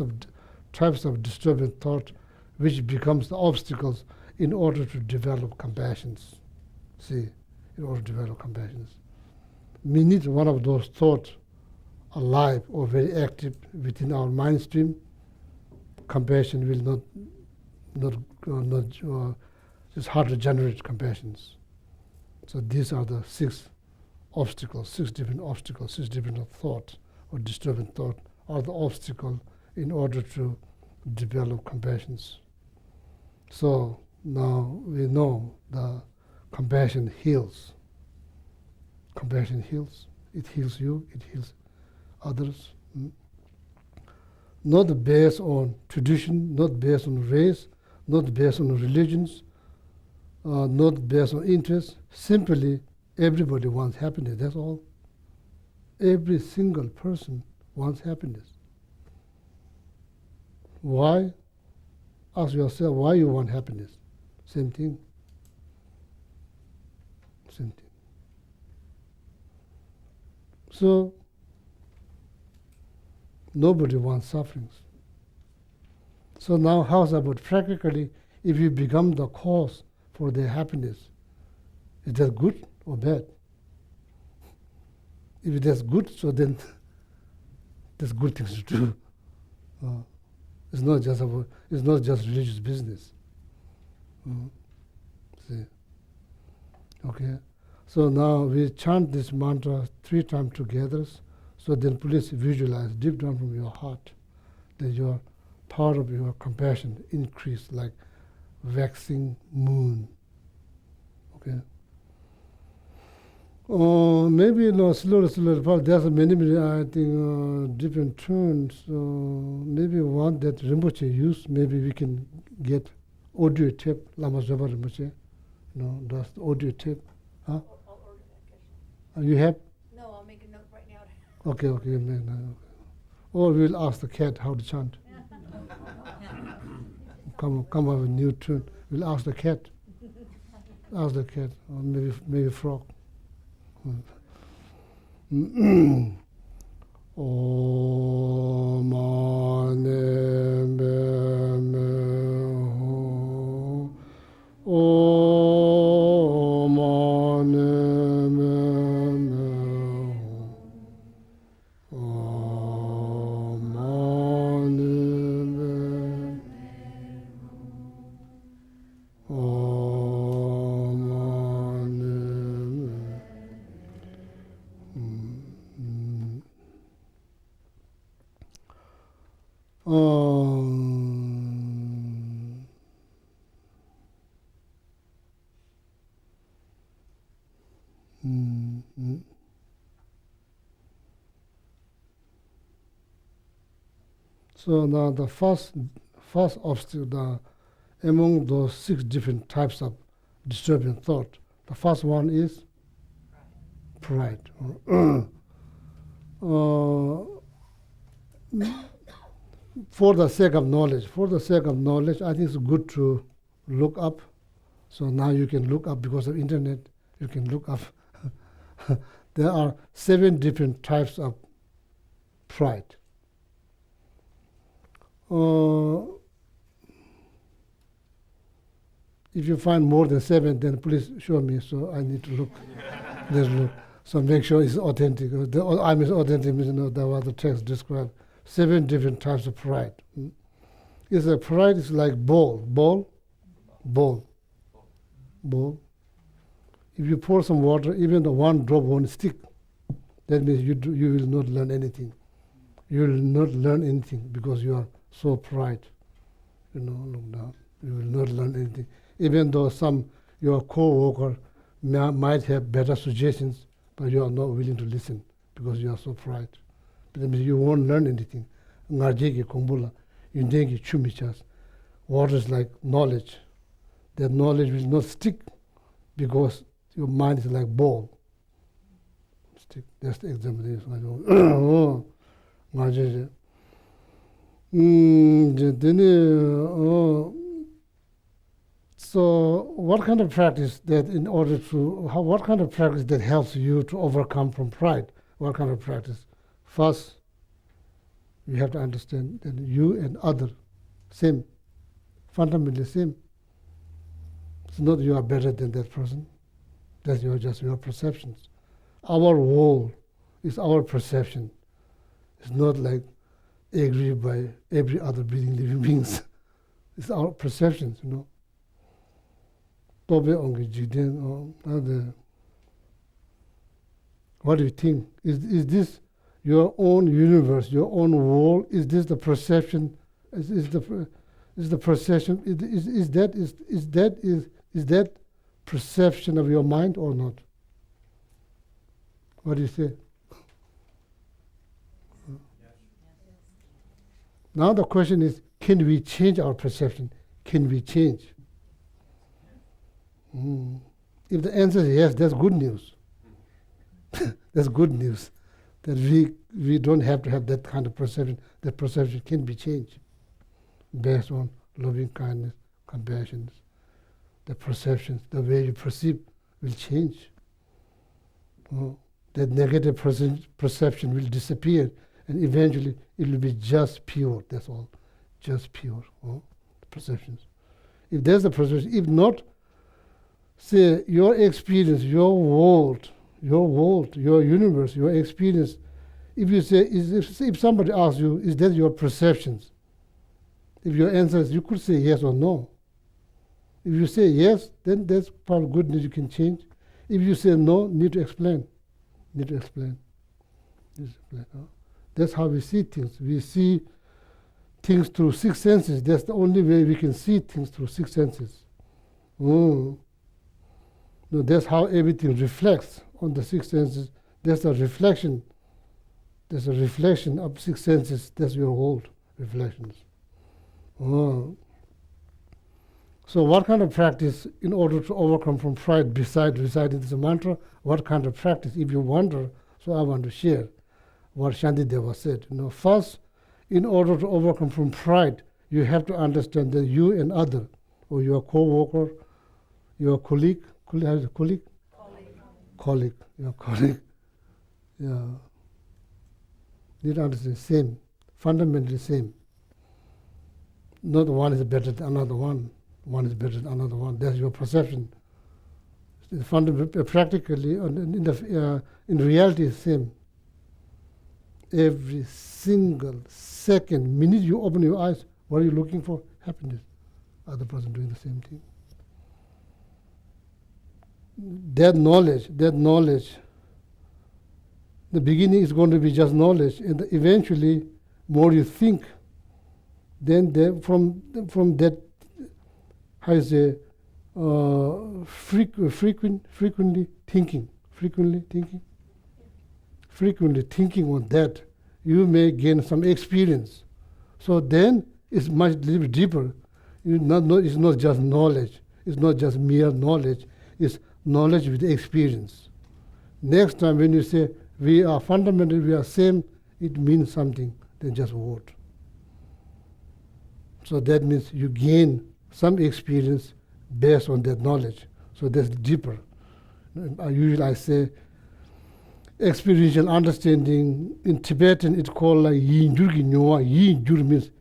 of disturbing thought, which becomes the obstacles in order to develop compassion. See, in order to develop compassion, we need one of those thoughts alive or very active within our mind stream. Compassion will not. It's hard to generate compassions. So these are the 6 obstacles, 6 different obstacles, 6 different thoughts or disturbing thought are the obstacle in order to develop compassions. So now we know the compassion heals. Compassion heals. It heals you, it heals others. Not based on tradition, not based on race, not based on religions, not based on interest. Simply, everybody wants happiness, that's all. Every single person wants happiness. Why? Ask yourself why you want happiness. Same thing. Same thing. So, nobody wants sufferings. So now how's about practically, if you become the cause for their happiness, is that good or bad? If it is good, so then there's good things to do. It's not just religious business. See? Okay. So now we chant this mantra 3 times together. So then please visualize deep down from your heart that your power of your compassion increase like waxing moon. Okay. Maybe slowly, but there's many, I think, different tunes. Maybe one that Rinpoche used, maybe we can get audio tape, Lama Zoba Rinpoche. That's the audio tape. Huh? I'll order that, Geshe. You have? No, I'll make a note right now. Okay. Or we'll ask the cat how to chant. Come up with a new tune. We'll ask the cat. Ask the cat, or maybe frog. Om Mani Padme Hum. Om Mani Padme Hum. Om Mani Padme Hum. Om Mani So now the first obstacle among those 6 different types of disturbing thought, the first one is pride. For the sake of knowledge, I think it's good to look up. So now you can look up because of internet. You can look up. There are 7 different types of pride. If you find more than 7, then please show me. So I need to look. Let's look. So make sure it's authentic. I mean, authentic means that what the text describes. 7 different types of pride. Pride is like ball. If you pour some water, even the one drop won't stick. That means you will not learn anything. You will not learn anything because you are so pride. Look down. You will not learn anything. Even though your co-worker might have better suggestions, but you are not willing to listen because you are so pride. That means you won't learn anything. Ngarjeki kumbula, yundengi chumichas. Water is like knowledge. That knowledge will not stick because your mind is like ball. Stick. That's the example. So what kind of practice that what kind of practice that helps you to overcome from pride? What kind of practice? First, you have to understand that you and other, same, fundamentally same. It's not you are better than that person. That's just your perceptions. Our world is our perception. It's not like agreed by every other breathing living beings. It's our perceptions, What do you think? Is this your own universe, your own world? Is this the perception? Is the perception? Is that perception of your mind or not? What do you say? Now the question is, can we change our perception? Can we change? If the answer is yes, that's good news. That's good news. That we don't have to have that kind of perception. That perception can be changed based on loving kindness, compassion. The perceptions, the way you perceive will change. That negative perception will disappear, and eventually it will be just pure. That's all, just pure perceptions. If there's a perception, if not, say your experience, your world, your universe, your experience. If you say, if somebody asks you, is that your perceptions? If your answer is, you could say yes or no. If you say yes, then that's part of good news you can change. If you say no, need to explain. That's how we see things. We see things through 6 senses. That's the only way we can see things through 6 senses. No, that's how everything reflects on the 6 senses. There's a reflection. There's a reflection of 6 senses. That's your whole reflections. So what kind of practice, in order to overcome from pride, besides reciting this mantra, what kind of practice? If you wonder, so I want to share what Shantideva said. First, in order to overcome from pride, you have to understand that you and other, or your co-worker, your colleague, your colleague, You need to understand, same, fundamentally same. Not one is better than another one. One is better than another one. That's your perception. Practically, in reality, it's same. Every single second, minute you open your eyes, what are you looking for? Happiness. Other person doing the same thing. That knowledge, the beginning is going to be just knowledge, and eventually, more you think, then from that, how you say, frequently thinking on that, you may gain some experience. So then it's much little bit deeper. It's not just knowledge. It's not just mere knowledge. It's knowledge with experience. Next time when you say we are fundamental, we are same, it means something than just word. So that means you gain some experience based on that knowledge. So that's deeper. Usually I say experiential understanding. In Tibetan it's called like yin jur gi nyowa. Yin jur means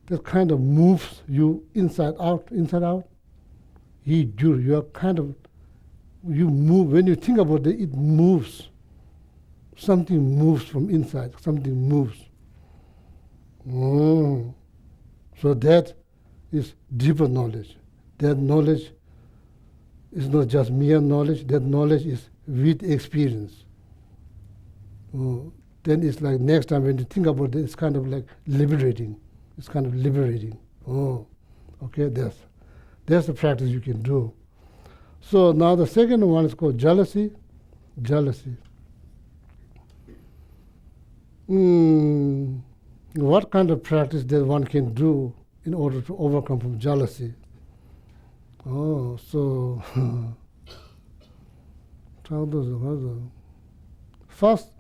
that kind of moves you inside out. Yin jur, you are kind of, you move. When you think about it, it moves. Something moves from inside. Something moves. So that is deeper knowledge. That knowledge is not just mere knowledge. That knowledge is with experience. Then it's like next time when you think about it, it's kind of like liberating. It's kind of liberating. Okay, that's the practice you can do. So now the second one is called jealousy. Jealousy. What kind of practice that one can do in order to overcome from jealousy? So first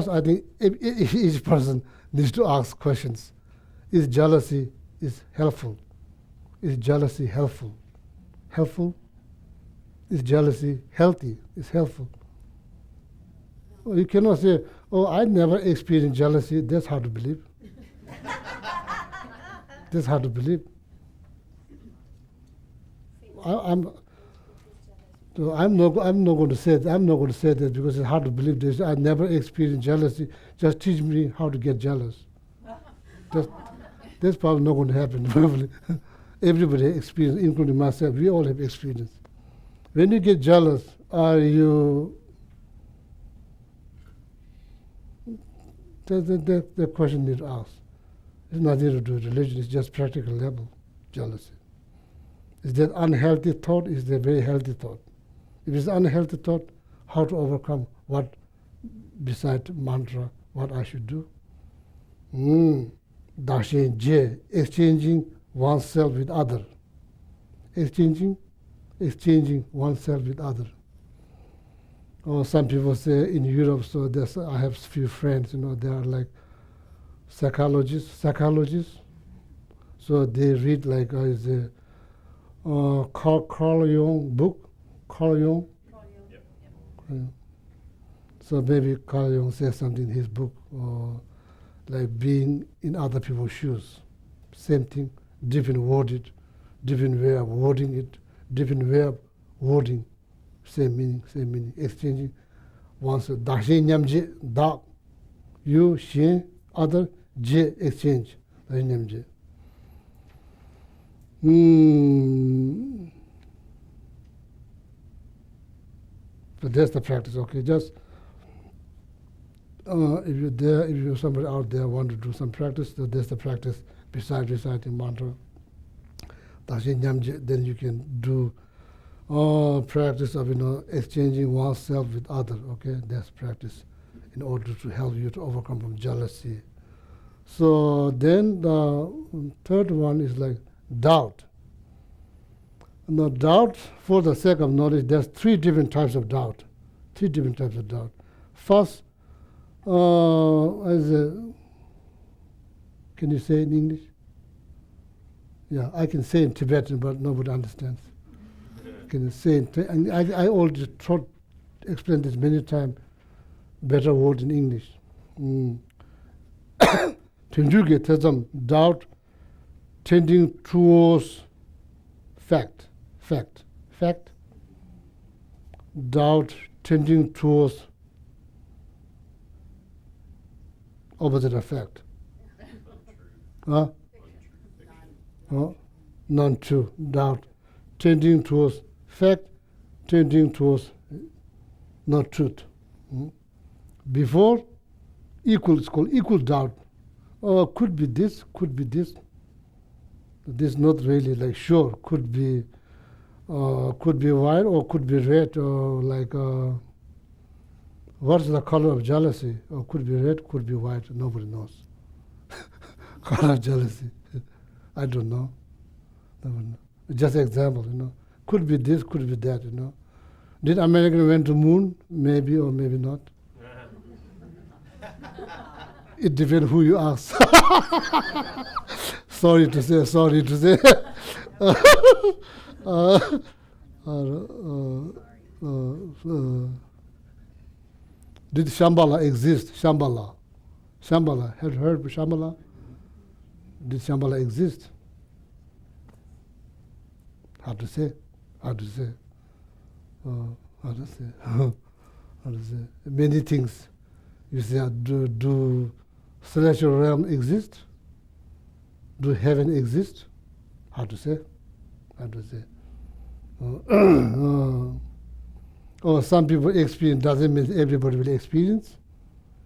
I think each person needs to ask questions. Is jealousy helpful? Is jealousy helpful? Helpful? Is jealousy healthy? Is helpful? Well, you cannot say, I never experienced jealousy. That's hard to believe. That's hard to believe. I'm not going to say that. I'm not going to say that because it's hard to believe this. I never experienced jealousy. Just teach me how to get jealous. That's probably not going to happen. Probably everybody experiences, including myself. We all have experience. When you get jealous, are you? The question needs to ask. It's nothing to do with religion. It's just practical level jealousy. Is that unhealthy thought? Is that very healthy thought? If it's unhealthy thought, how to overcome? What besides mantra? What I should do? Dashen Je, exchanging oneself with other. Exchanging oneself with other. Or some people say in Europe. So I have few friends. They are like psychologists. So they read like Carl Jung book. Carl Jung. So maybe Carl Jung says something in his book, or like being in other people's shoes. Same thing, different worded, different way of wording it, different way of wording. Same meaning. Exchanging oneself. Dashen nyamje, da, you, shen, other, je, exchange. Dashen nyamje. So that's the practice, okay? Just if you're there, if you're somebody out there want to do some practice, so that's the practice besides reciting mantra. Then you can do practice of exchanging oneself with others, okay? That's practice in order to help you to overcome from jealousy. So then the third one is like doubt. Now, doubt, for the sake of knowledge, there's three different types of doubt. First, can you say in English? Yeah, I can say in Tibetan, but nobody understands. Can you say and I already explained this many times. Better word in English. tenjuge tezam doubt tending towards fact, doubt tending towards opposite of fact. Non-true, doubt tending towards fact, tending towards not truth. Before, equal, it's called equal doubt. Could be this, could be this. This not really like sure. Could be white or could be red, or like what's the color of jealousy? Or could be red, could be white. Nobody knows. Color of jealousy, I don't know. Nobody knows. Just example, Could be this, could be that, Did American went to moon? Maybe or maybe not. It depends who you ask. Sorry to say. Did Shambhala exist? Shambhala. Have you heard of Shambhala? Did Shambhala exist? How to say? Many things. You say, do celestial realm exist? Do heaven exist? How to say? Some people experience, doesn't mean everybody will experience.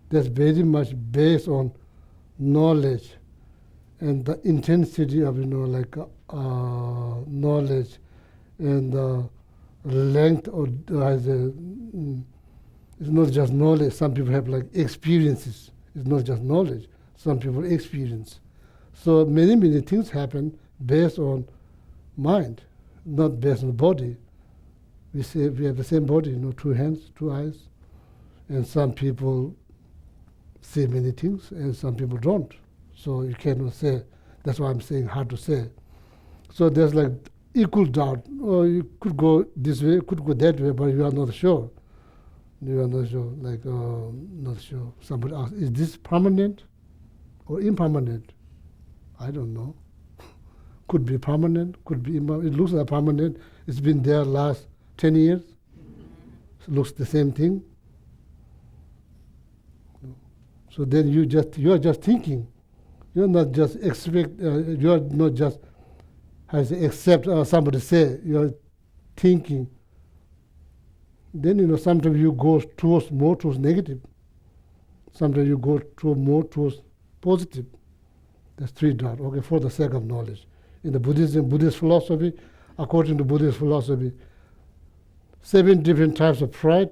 That's very much based on knowledge and the intensity of, knowledge and the length or it's not just knowledge. Some people have like experiences. It's not just knowledge. Some people experience. So many things happen based on mind, not based on body. We say we have the same body, 2 hands, 2 eyes, and some people say many things and some people don't. So you cannot say. That's why I'm saying hard to say. So there's like equal doubt. Or you could go this way, could go that way, but you are not sure. You are not sure, not sure. Somebody asks, is this permanent or impermanent? I don't know. Could be permanent, could be impermanent. It looks like permanent. It's been there last 10 years. It looks the same thing. So then you are just thinking. You're not just you are not just accept somebody say. You're thinking. Then sometimes you go more towards negative. Sometimes you go more towards positive. That's 3 dots. Okay, for the sake of knowledge. In the Buddhist philosophy, according to Buddhist philosophy, 7 different types of pride.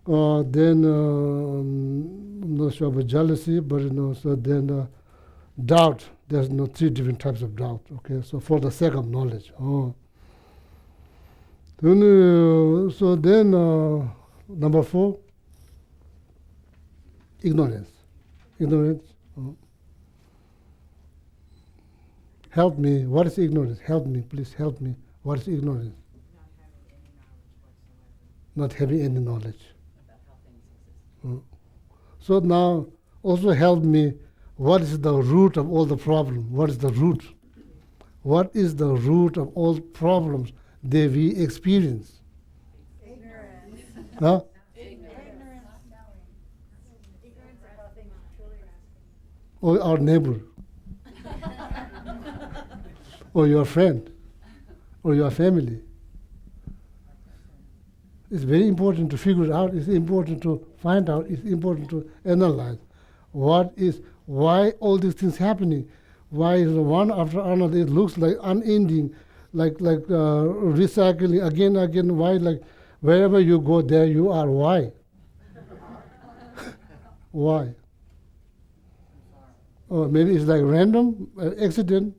Then I'm not sure about jealousy, but so then doubt. There's 3 different types of doubt. Okay, so for the sake of knowledge. So then, number 4, ignorance. Help me. What is ignorance? Help me, please help me. What is ignorance? Not having any knowledge. About how things exist. So now, also help me. What is the root of all the problems? What is the root? What is the root of all problems that we experience? Ignorance. Huh? Ignorance. Ignorance of how things truly are. Or our neighbor, or your friend, or your family. It's very important to figure it out. It's important to find out. It's important to analyze. Why all these things happening? Why is one after another? It looks like unending, like recycling again. Why? Like wherever you go, there you are. Why? Why? Or maybe it's like random accident.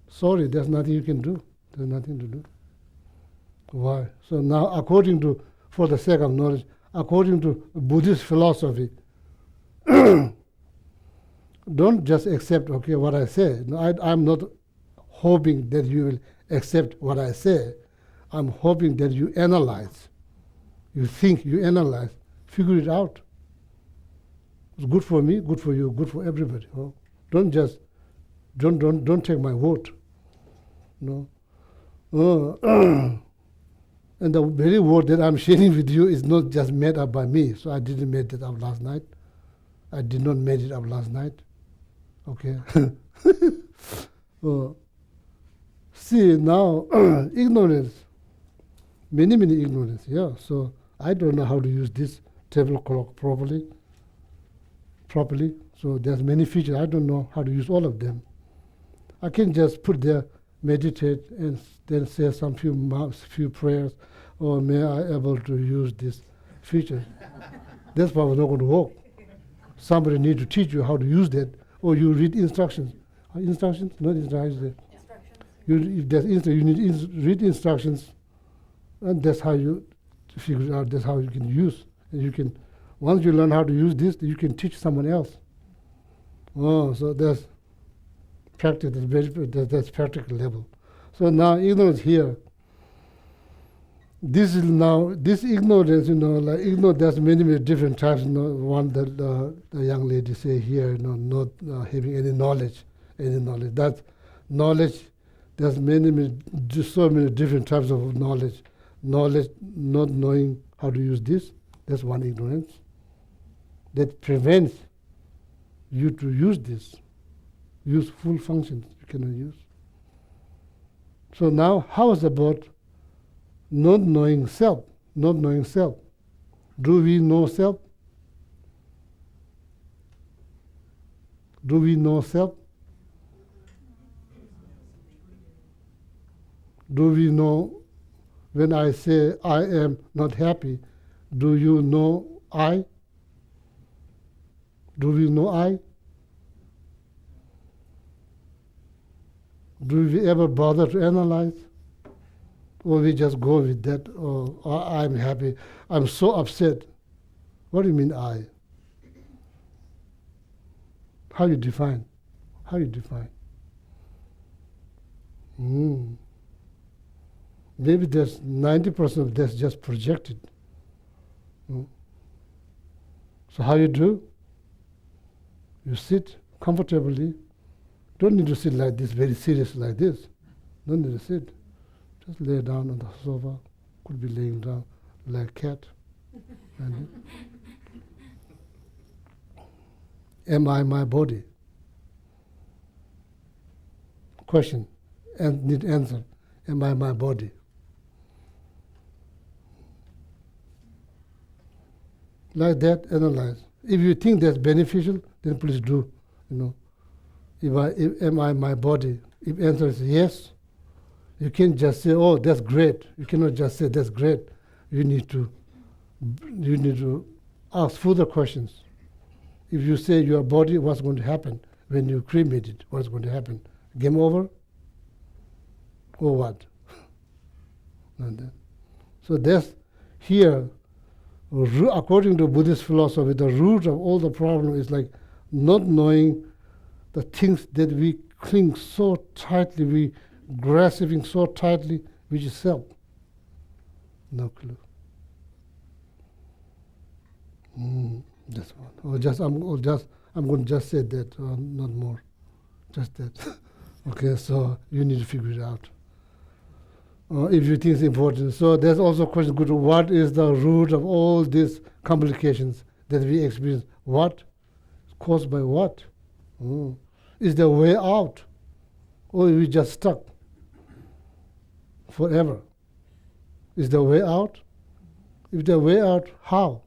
Sorry, there's nothing you can do. There's nothing to do. Why? So now, for the sake of knowledge, according to Buddhist philosophy, don't just accept, what I say. No, I'm not hoping that you will accept what I say. I'm hoping that you analyze. You think, you analyze, figure it out. It's good for me, good for you, good for everybody. Oh. Don't just don't take my word. No. And the very word that I'm sharing with you is not just made up by me. So I didn't make it up last night. I did not make it up last night. Okay. See now, ignorance. Many ignorance. Yeah. So I don't know how to use this table clock properly. So there's many features. I don't know how to use all of them. I can just put there, meditate, and then say some few prayers, or may I able to use this feature. That's probably not going to work. Somebody need to teach you how to use that, or you read instructions. Instructions? Not instructions. If there's you need read instructions, and that's how you figure it out. That's how you can use. And you can, once you learn how to use this, you can teach someone else. Oh, so that's practice. That's practical level. So now ignorance here. This is now this ignorance. Like ignorance. There's many different types. One that the young lady say here. Not having any knowledge. That knowledge. There's so many different types of knowledge. Knowledge, not knowing how to use this. That's one ignorance. That prevents you to use this. Use full functions you cannot use. So now, how is about not knowing self? Not knowing self. Do we know self? Do we know self? Do we know when I say I am not happy? Do you know I? Do we know I? Do we ever bother to analyze? Or we just go with that, oh, I'm happy, I'm so upset. What do you mean I? How you define? How you define? Maybe there's 90% of that's just projected. So how you do? You sit comfortably. Don't need to sit like this, very serious like this. Don't need to sit. Just lay down on the sofa. Could be laying down like a cat. Am I my body? Question, and need answer. Am I my body? Like that, analyze. If you think that's beneficial, then please do. Am I my body? If answer is yes, you can't just say, "Oh, that's great." You cannot just say, "That's great." You need to ask further questions. If you say your body, what's going to happen when you cremate it? What's going to happen? Game over, or what? Not that. So that's here. According to Buddhist philosophy, the root of all the problem is like not knowing the things that we cling so tightly, we grasping so tightly, which is self. No clue. That's one. I'm going to just say that, not more. Just that. Okay, so you need to figure it out. If you think it's important. So there's also a question, what is the root of all these complications that we experience? What? Caused by what? Is there a way out? Or are we just stuck forever? Is there a way out? If there's a way out, how?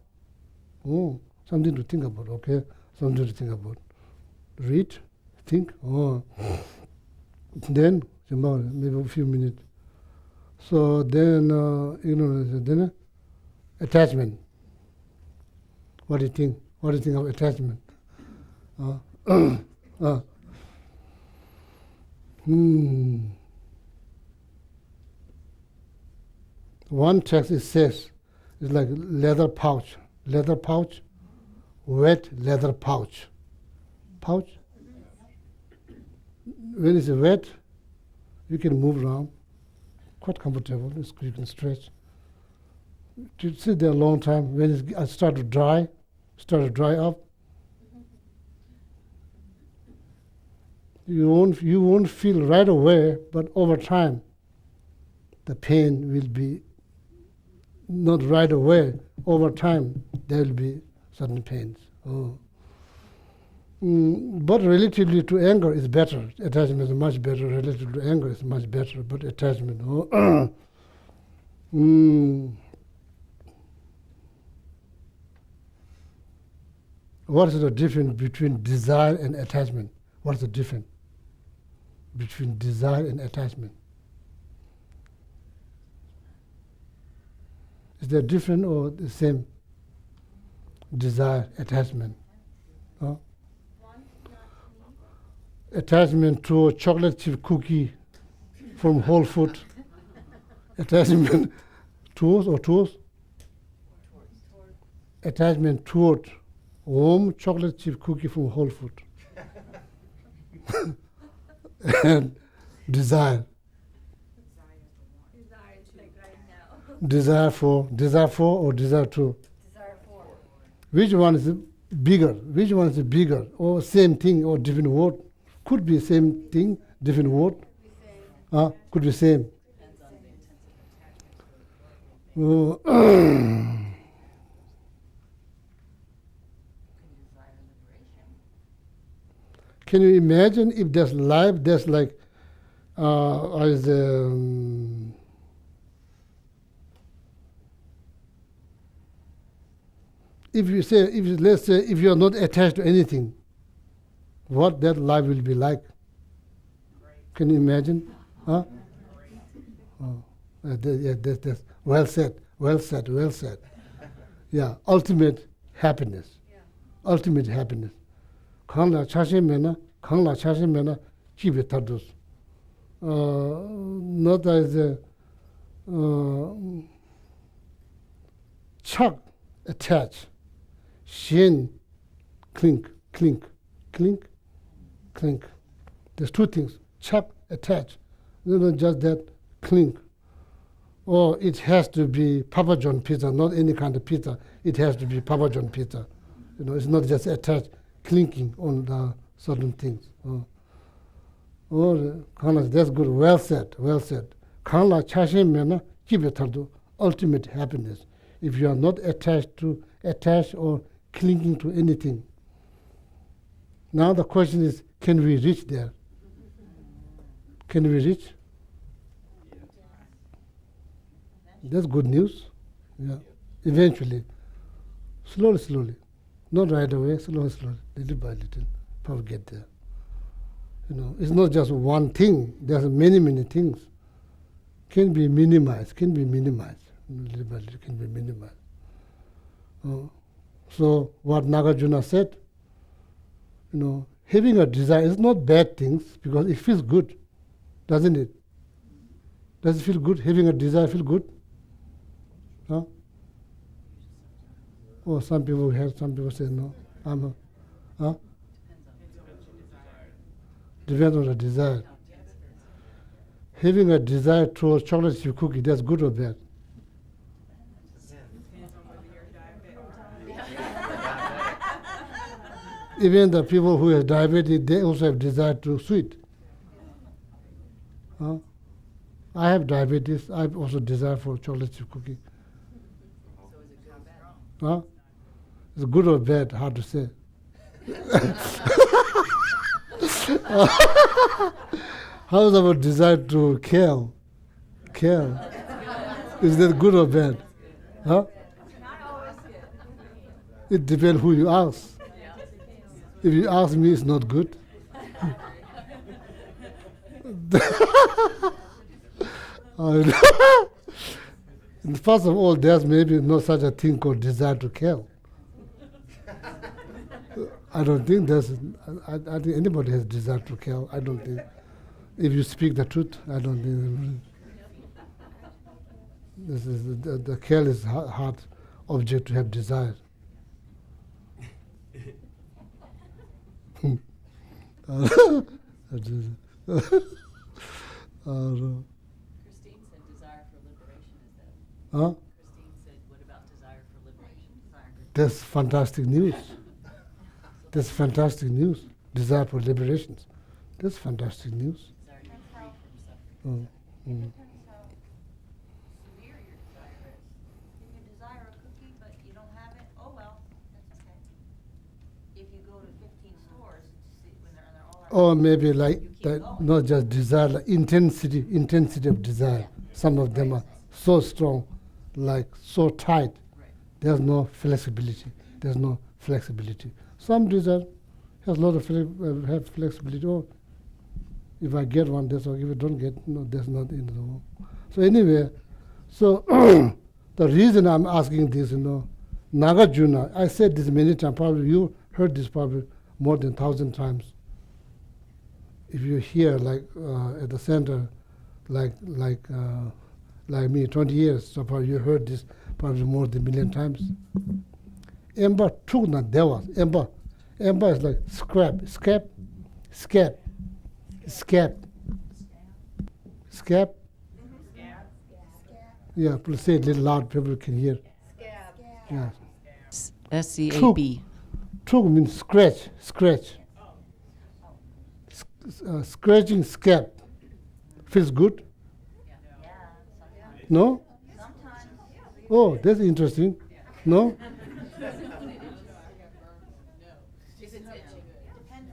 Something to think about, okay? Something to think about. Read, think. Then, maybe a few minutes. So then, then attachment. What do you think? What do you think of attachment? One text it says, it's like leather pouch, wet leather pouch. Pouch. When it's wet, you can move around. Quite comfortable, you can stretch. To sit there a long time, when it starts to dry up, You won't feel right away, but over time, the pain will be not right away. Over time, there will be certain pains. Oh. But relatively to anger is better. Attachment is much better. Relative to anger is much better. But attachment, What is the difference between desire and attachment? What is the difference between desire and attachment? Is there different or the same? Desire, attachment. Huh? Attachment to a chocolate chip cookie from Whole Foods. Attachment towards or towards? Attachment toward warm chocolate chip cookie from Whole Foods. And desire. Desire for or desire to? Desire for. Which one is bigger? Which one is bigger? Or same thing or different word? Could be same thing, different word. Could be same. Can you imagine if there's life, there's like, let's say, if you're not attached to anything, what that life will be like? Can you imagine? Huh? That's well said, well said, well said. Yeah, ultimate happiness. Ultimate happiness. Kangla chashimena, kibe tardus. Not as a chak, attach, shin, clink, clink, clink, clink. There's two things, chak, attach. Not just that, clink. Or it has to be Papa John pizza, not any kind of pizza. It has to be Papa John pizza. It's not just attached, clinking on the certain things. That's good. Well said. Well said. Kanla chashim mena kibetardu, ultimate happiness. If you are not attached or clinging to anything. Now the question is, can we reach there? Can we reach? That's good news. Yeah. Eventually. Slowly. Not right away, slowly, little by little. Probably get there. It's not just one thing. There's many things. Can be minimized. Little by little can be minimized. So what Nagarjuna said, having a desire is not bad things because it feels good, doesn't it? Does it feel good? Having a desire feel good? Huh? Or some people have, some people say no. Depends on the desire. Having a desire towards chocolate chip cookie, that's good or bad? Even the people who have diabetes, they also have desire to sweet. I have diabetes, I have also desire for chocolate chip cookie. It's good or bad, hard to say. How is our desire to kill? Is that good or bad? Huh? It depends who you ask. If you ask me, it's not good. First of all, there's maybe not such a thing called desire to kill. I don't think I think anybody has desire to kill. I don't think. If you speak the truth, I don't think. This is the kill is hard object to have desire. Christine said desire for liberation. Is that? Huh? Christine said, what about desire for liberation? That's fantastic news. That's fantastic news. Desire for liberation. That's fantastic news. Oh, mm. Depends how severe your desire is. If you desire a cookie but you don't have it, oh well, that's okay. If you go to 15 stores to see when they're all Or maybe like that, not just desire, like intensity of desire. Some of them are so strong, like so tight. There's no flexibility. There's no flexibility. Some desire has a lot of have flexibility. Oh, if I get one, that's okay. If I don't get, no, that's not in the world. So anyway, so the reason I'm asking this, Nagarjuna, I said this many times. Probably you heard this probably more than 1,000 times. If you hear like at the center, like me, 20 years, so probably you heard this probably more than 1,000,000 times. Emba tukna devas. Emba is like scab. Yeah, please say it a little loud, people can hear. Yeah. SCAB. Tuk means scratch. Scratching scab. Feels good? No? Oh, that's interesting. No?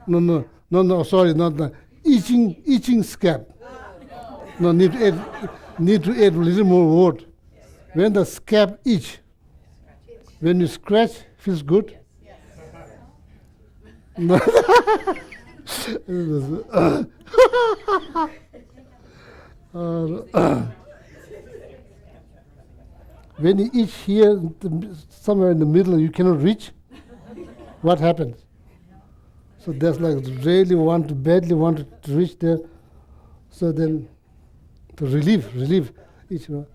No, sorry, not that. Itching scab. No, need to add a little more word. When the scab itch, when you scratch, feels good? No. When you itch here, somewhere in the middle, you cannot reach, what happens? So that's like badly want to reach there. So then, to relieve each one.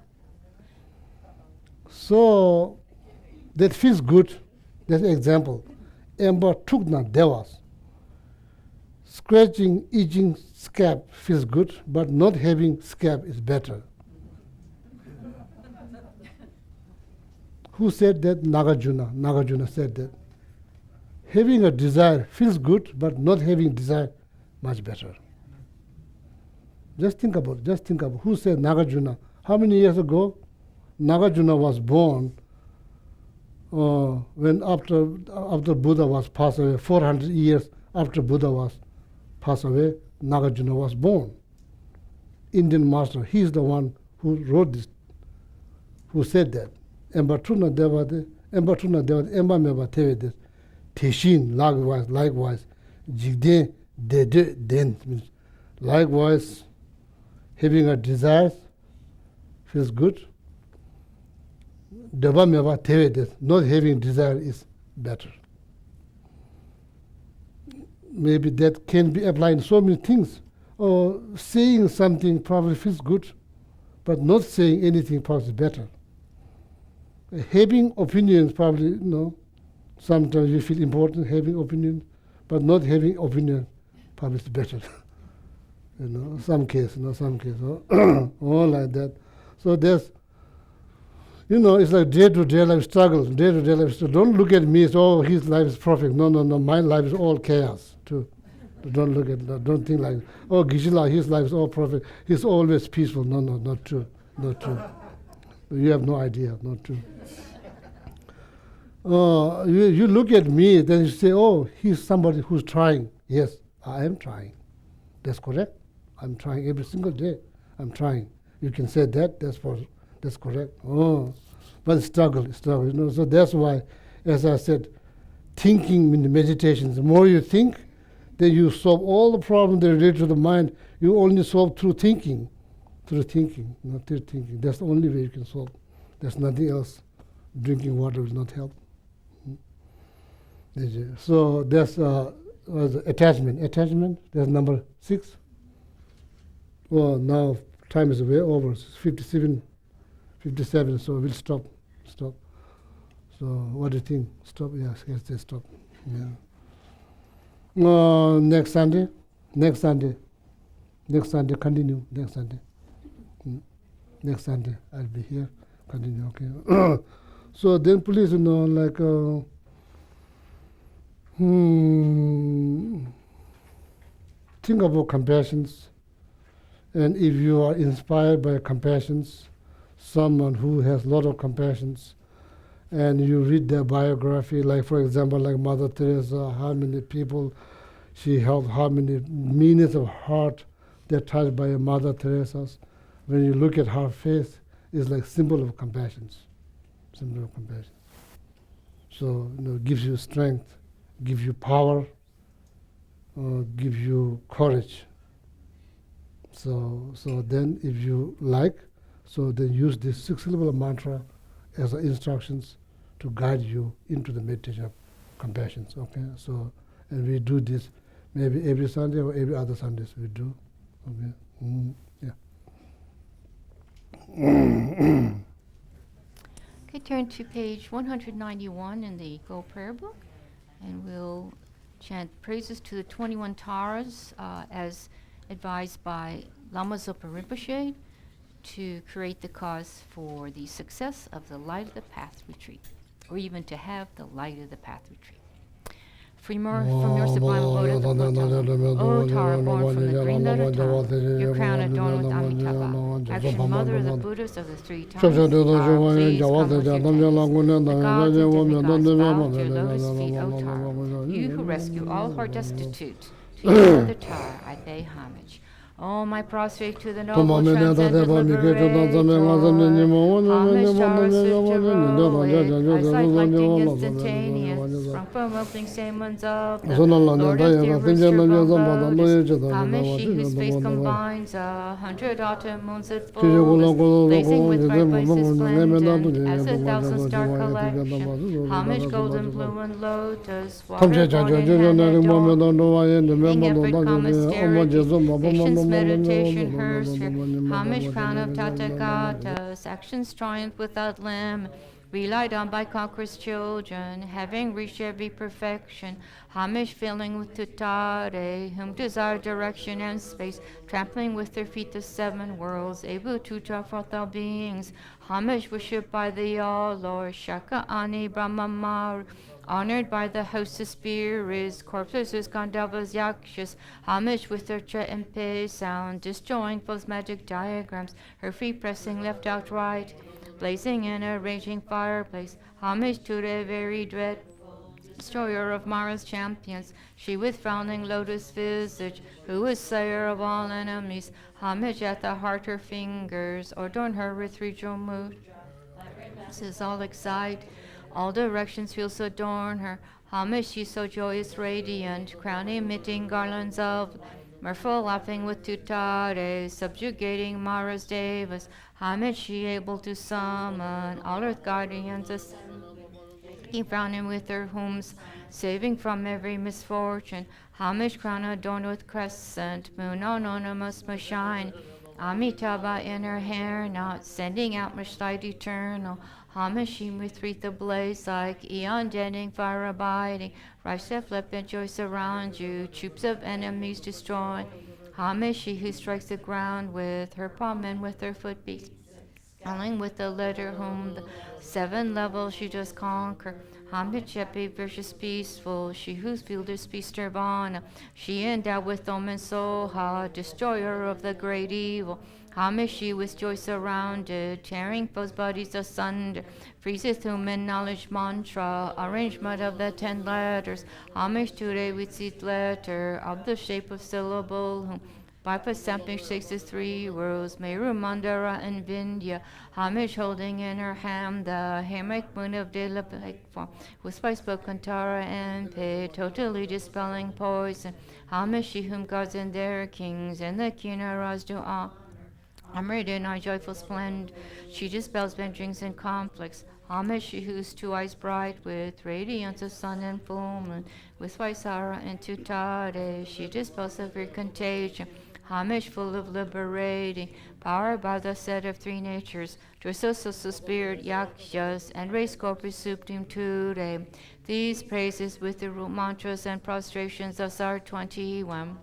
So that feels good. That's an example. Emba tukna devas. Scratching, itching scab feels good, but not having scab is better. Who said that? Nagarjuna. Nagarjuna said that. Having a desire feels good, but not having desire much better. Just think about who said Nagarjuna. How many years ago? Nagarjuna was born when after Buddha was passed away, 400 years after Buddha was passed away, Nagarjuna was born. Indian master, he is the one who wrote this, who said that. Embatuna devade, emba meba tevede, teshin, likewise, jigde, den, means likewise, having a desire feels good. Deva meba tevede, not having desire is better. Maybe that can be applied in so many things. Or saying something probably feels good, but not saying anything probably is better. Having opinions probably, sometimes you feel important having opinions, but not having opinions probably is better. Some case, all like that. So there's, it's like day-to-day life struggle. Don't look at me as, his life is perfect. No, my life is all chaos too. Don't look at that. Don't think like, Geshe-la, his life is all perfect. He's always peaceful. No, not true. You have no idea, not true. You look at me, then you say, he's somebody who's trying. Yes, I am trying. That's correct. I'm trying every single day. I'm trying. You can say that, that's correct. But struggle. So that's why, as I said, thinking in the meditations, the more you think, then you solve all the problems that relate to the mind. You only solve through thinking, not through thinking. That's the only way you can solve. There's nothing else. Drinking water will not help. So there's attachment. Attachment, there's number 6. Well, now time is way over. It's 57, so we'll stop. So what do you think? Stop? Yes, say stop. Yeah. Next Sunday, continue. Next Sunday, I'll be here. Continue, okay. So then please, think about compassions, and if you are inspired by compassions, someone who has a lot of compassions, and you read their biography, like for example, like Mother Teresa, how many people she helped, how many millions of heart they're touched by Mother Teresa's. When you look at her face, it's like symbol of compassion, symbol of compassion. So gives you strength, gives you power, gives you courage. So then if you like, so then use this 6-syllable mantra as instructions to guide you into the meditation of compassion. Okay, so and we do this maybe every Sunday or every other Sundays we do. Okay, Okay, turn to page 191 in the Gold Prayer Book, and we'll chant praises to the 21 Taras as advised by Lama Zopa Rinpoche to create the cause for the success of the Light of the Path retreat, or even to have the Light of the Path retreat. From your sublime abode at the Lotala, O Tara, born from the green letter Tara, your crown adorned with Amitabha, action mother of the Buddhas of the three times, please come with your tenderness. The gods and demigods bow to your lotus feet, O Tara, you who rescue all who are destitute. To you, Mother Tara, I pay homage. Oh, my prostrate to the noble transcendent liberator, homage Tara swift heroic, eyesight lightning instantaneous, from promoting shamans of the Lord of the rooster lotus, homage she whose face combines 100 autumn moons at fullest, blazing with bright places splendid, as 1,000 star collection, homage golden blue and lotus, water born in hand adorned, king every commissary, visions meditation hers her, homage crown of Tathagatas, actions triumph without limit, relied on by conquerors' children, having reached every perfection, homage filling with tutare, whom desire direction and space, trampling with their feet the 7 worlds, able to draw forth all beings, homage worshipped by the all-Lord, Shaka Ani Brahma Maru, honored by the host of spirits, corpses, Gandharvas, Yakshas, homage with their tre and pe sound, destroying foes' magic diagrams, her feet pressing left out right, blazing in a raging fireplace, homage to the very dread destroyer of Mara's champions, she with frowning lotus visage, who is slayer of all enemies, homage at the heart her fingers, adorn her with ritual mood. This is all excite, all directions fields adorn her, homage she so joyous radiant, crown emitting garlands of mirthful laughing with tutare, subjugating Mara's devas, homage she able to summon all earth guardians ascending, frowning with her homes, saving from every misfortune, homage crown adorned with crescent moon, anonymous must shine, Amitabha in her hair not sending out much light eternal, homage she with wreath ablaze like eon deadening fire abiding, rife lip and joy surround you, troops of enemies destroy, homage she who strikes the ground with her palm and with her foot beats, falling with the letter whom the 7 levels she does conquer, homage happy, vicious, peaceful, she whose field is peace nirvana, she endowed with Om and Soha, destroyer of the great evil, homage she with joy surrounded, tearing foes' bodies asunder, freezeth whom in knowledge mantra, arrangement of the 10 letters, homage to the with seed letter, of the shape of syllable, whom Vipa stamping shakes the 3 worlds, Meru, Mandara, and Vindhya, homage holding in her hand the hammock moon of deliberate form, with spice spoken Tara and Pe, totally dispelling poison, homage she whom gods and their kings and the Kinnaras do armored in our joyful splendor, she dispels vengeance and conflicts, homage she whose 2 eyes bright with radiance of sun and full moon, with Vaisara and Tutare, she dispels every contagion, homage full of liberating, power by the set of 3 natures, Dressosos, the spirit, Yakshas, and race corpus supreme today. These praises with the root mantras and prostrations of SAR 21.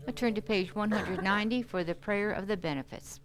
I turn to page 190 for the prayer of the benefits.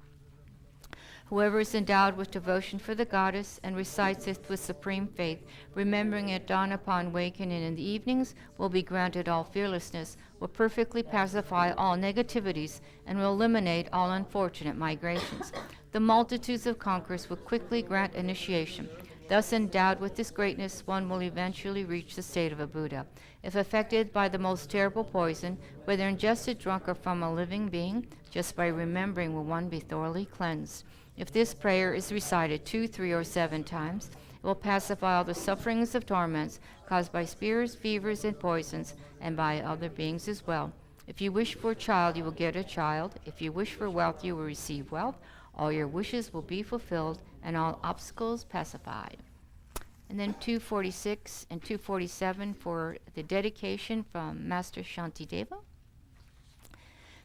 Whoever is endowed with devotion for the goddess and recites it with supreme faith, remembering at dawn upon awakening in the evenings, will be granted all fearlessness, will perfectly pacify all negativities, and will eliminate all unfortunate migrations. The multitudes of conquerors will quickly grant initiation. Thus endowed with this greatness, one will eventually reach the state of a Buddha. If affected by the most terrible poison, whether ingested, drunk, or from a living being, just by remembering will one be thoroughly cleansed. If this prayer is recited 2, 3, or 7 times, it will pacify all the sufferings of torments caused by spears, fevers, and poisons, and by other beings as well. If you wish for a child, you will get a child. If you wish for wealth, you will receive wealth. All your wishes will be fulfilled, and all obstacles pacified. And then 246 and 247 for the dedication from Master Shantideva.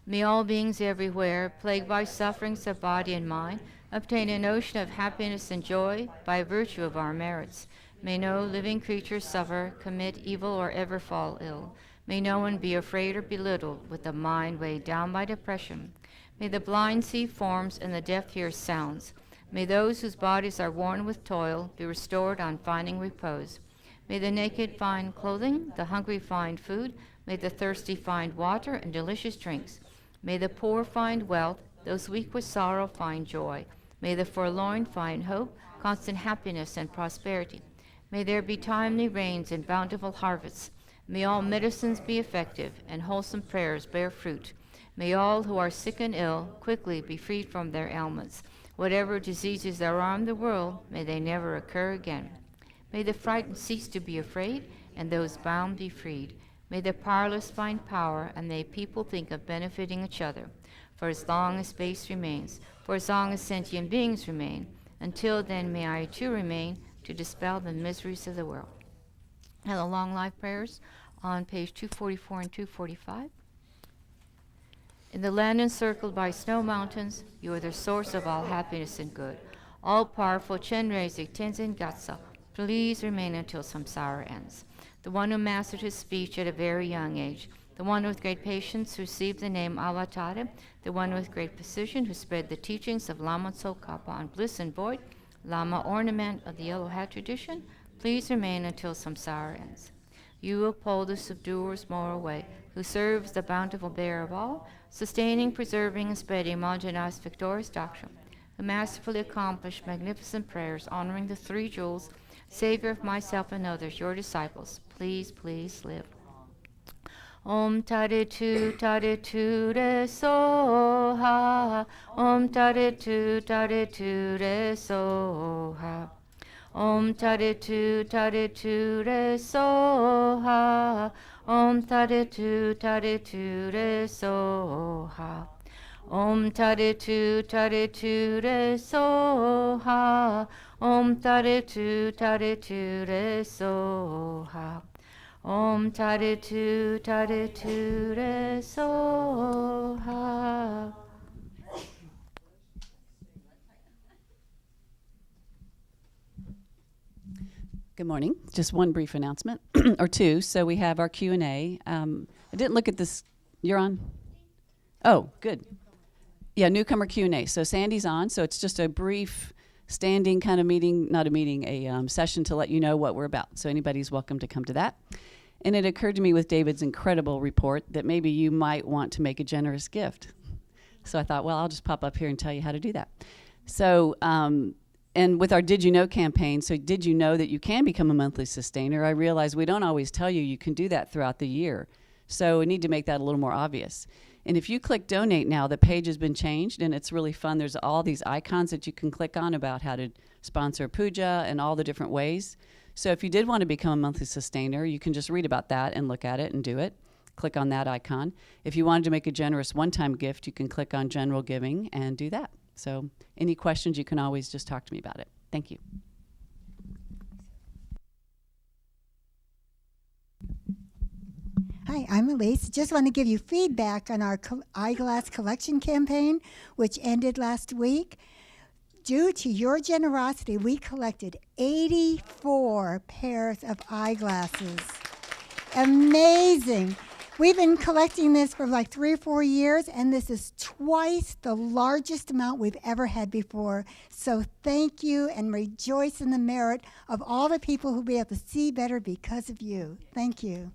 May all beings everywhere, plagued by sufferings of body and mind, obtain an ocean of happiness and joy by virtue of our merits. May no living creature suffer, commit evil, or ever fall ill. May no one be afraid or belittled with a mind weighed down by depression. May the blind see forms and the deaf hear sounds. May those whose bodies are worn with toil be restored on finding repose. May the naked find clothing, the hungry find food, may the thirsty find water and delicious drinks. May the poor find wealth, those weak with sorrow find joy. May the forlorn find hope, constant happiness, and prosperity. May there be timely rains and bountiful harvests. May all medicines be effective, and wholesome prayers bear fruit. May all who are sick and ill quickly be freed from their ailments. Whatever diseases there are in the world, may they never occur again. May the frightened cease to be afraid, and those bound be freed. May the powerless find power, and may people think of benefiting each other. For as long as space remains, for as long as sentient beings remain, until then may I too remain to dispel the miseries of the world. Now the long life prayers on page 244 and 245. In the land encircled by snow mountains, you are the source of all happiness and good. All-powerful Chenrezig Tenzin Gyatso, please remain until samsara ends. The one who mastered his speech at a very young age, the one with great patience who received the name Avatara, the one with great precision who spread the teachings of Lama Tsongkhapa on bliss and void, Lama ornament of the yellow hat tradition, please remain until samsara ends. You uphold the subduer's moral way, who serves the bountiful bearer of all, sustaining, preserving, and spreading Mahajana's victorious doctrine, who masterfully accomplished magnificent prayers honoring the 3 jewels, Savior of myself and others, your disciples, please, please live. Om Tare-tu re soha. Om Tare-tu re soha. Om Tare-tu re soha. Om Tare-tu re soha. Om Tare-tu re soha. Om Tare-tu re soha. Om Tare-tu re soha. Good morning. Just one brief announcement, or two. So we have our Q&A. I didn't look at this. You're on? Oh, good. Yeah, newcomer Q&A. So Sandy's on. So it's just a brief standing kind of meeting, not a meeting, a session to let you know what we're about. So anybody's welcome to come to that. And it occurred to me with David's incredible report that maybe you might want to make a generous gift. So I thought, well, I'll just pop up here and tell you how to do that. So, and with our Did You Know campaign, so did you know that you can become a monthly sustainer? I realize we don't always tell you you can do that throughout the year. So we need to make that a little more obvious. And if you click donate now, the page has been changed and it's really fun. There's all these icons that you can click on about how to sponsor puja and all the different ways. So if you did want to become a monthly sustainer, you can just read about that and look at it and do it. Click on that icon. If you wanted to make a generous one-time gift, you can click on general giving and do that. So any questions, you can always just talk to me about it. Thank you. Hi, I'm Elise. Just want to give you feedback on our eyeglass collection campaign, which ended last week. Due to your generosity, we collected 84 pairs of eyeglasses. Amazing. We've been collecting this for like 3 or 4 years, and this is twice the largest amount we've ever had before. So thank you, and rejoice in the merit of all the people who will be able to see better because of you. Thank you.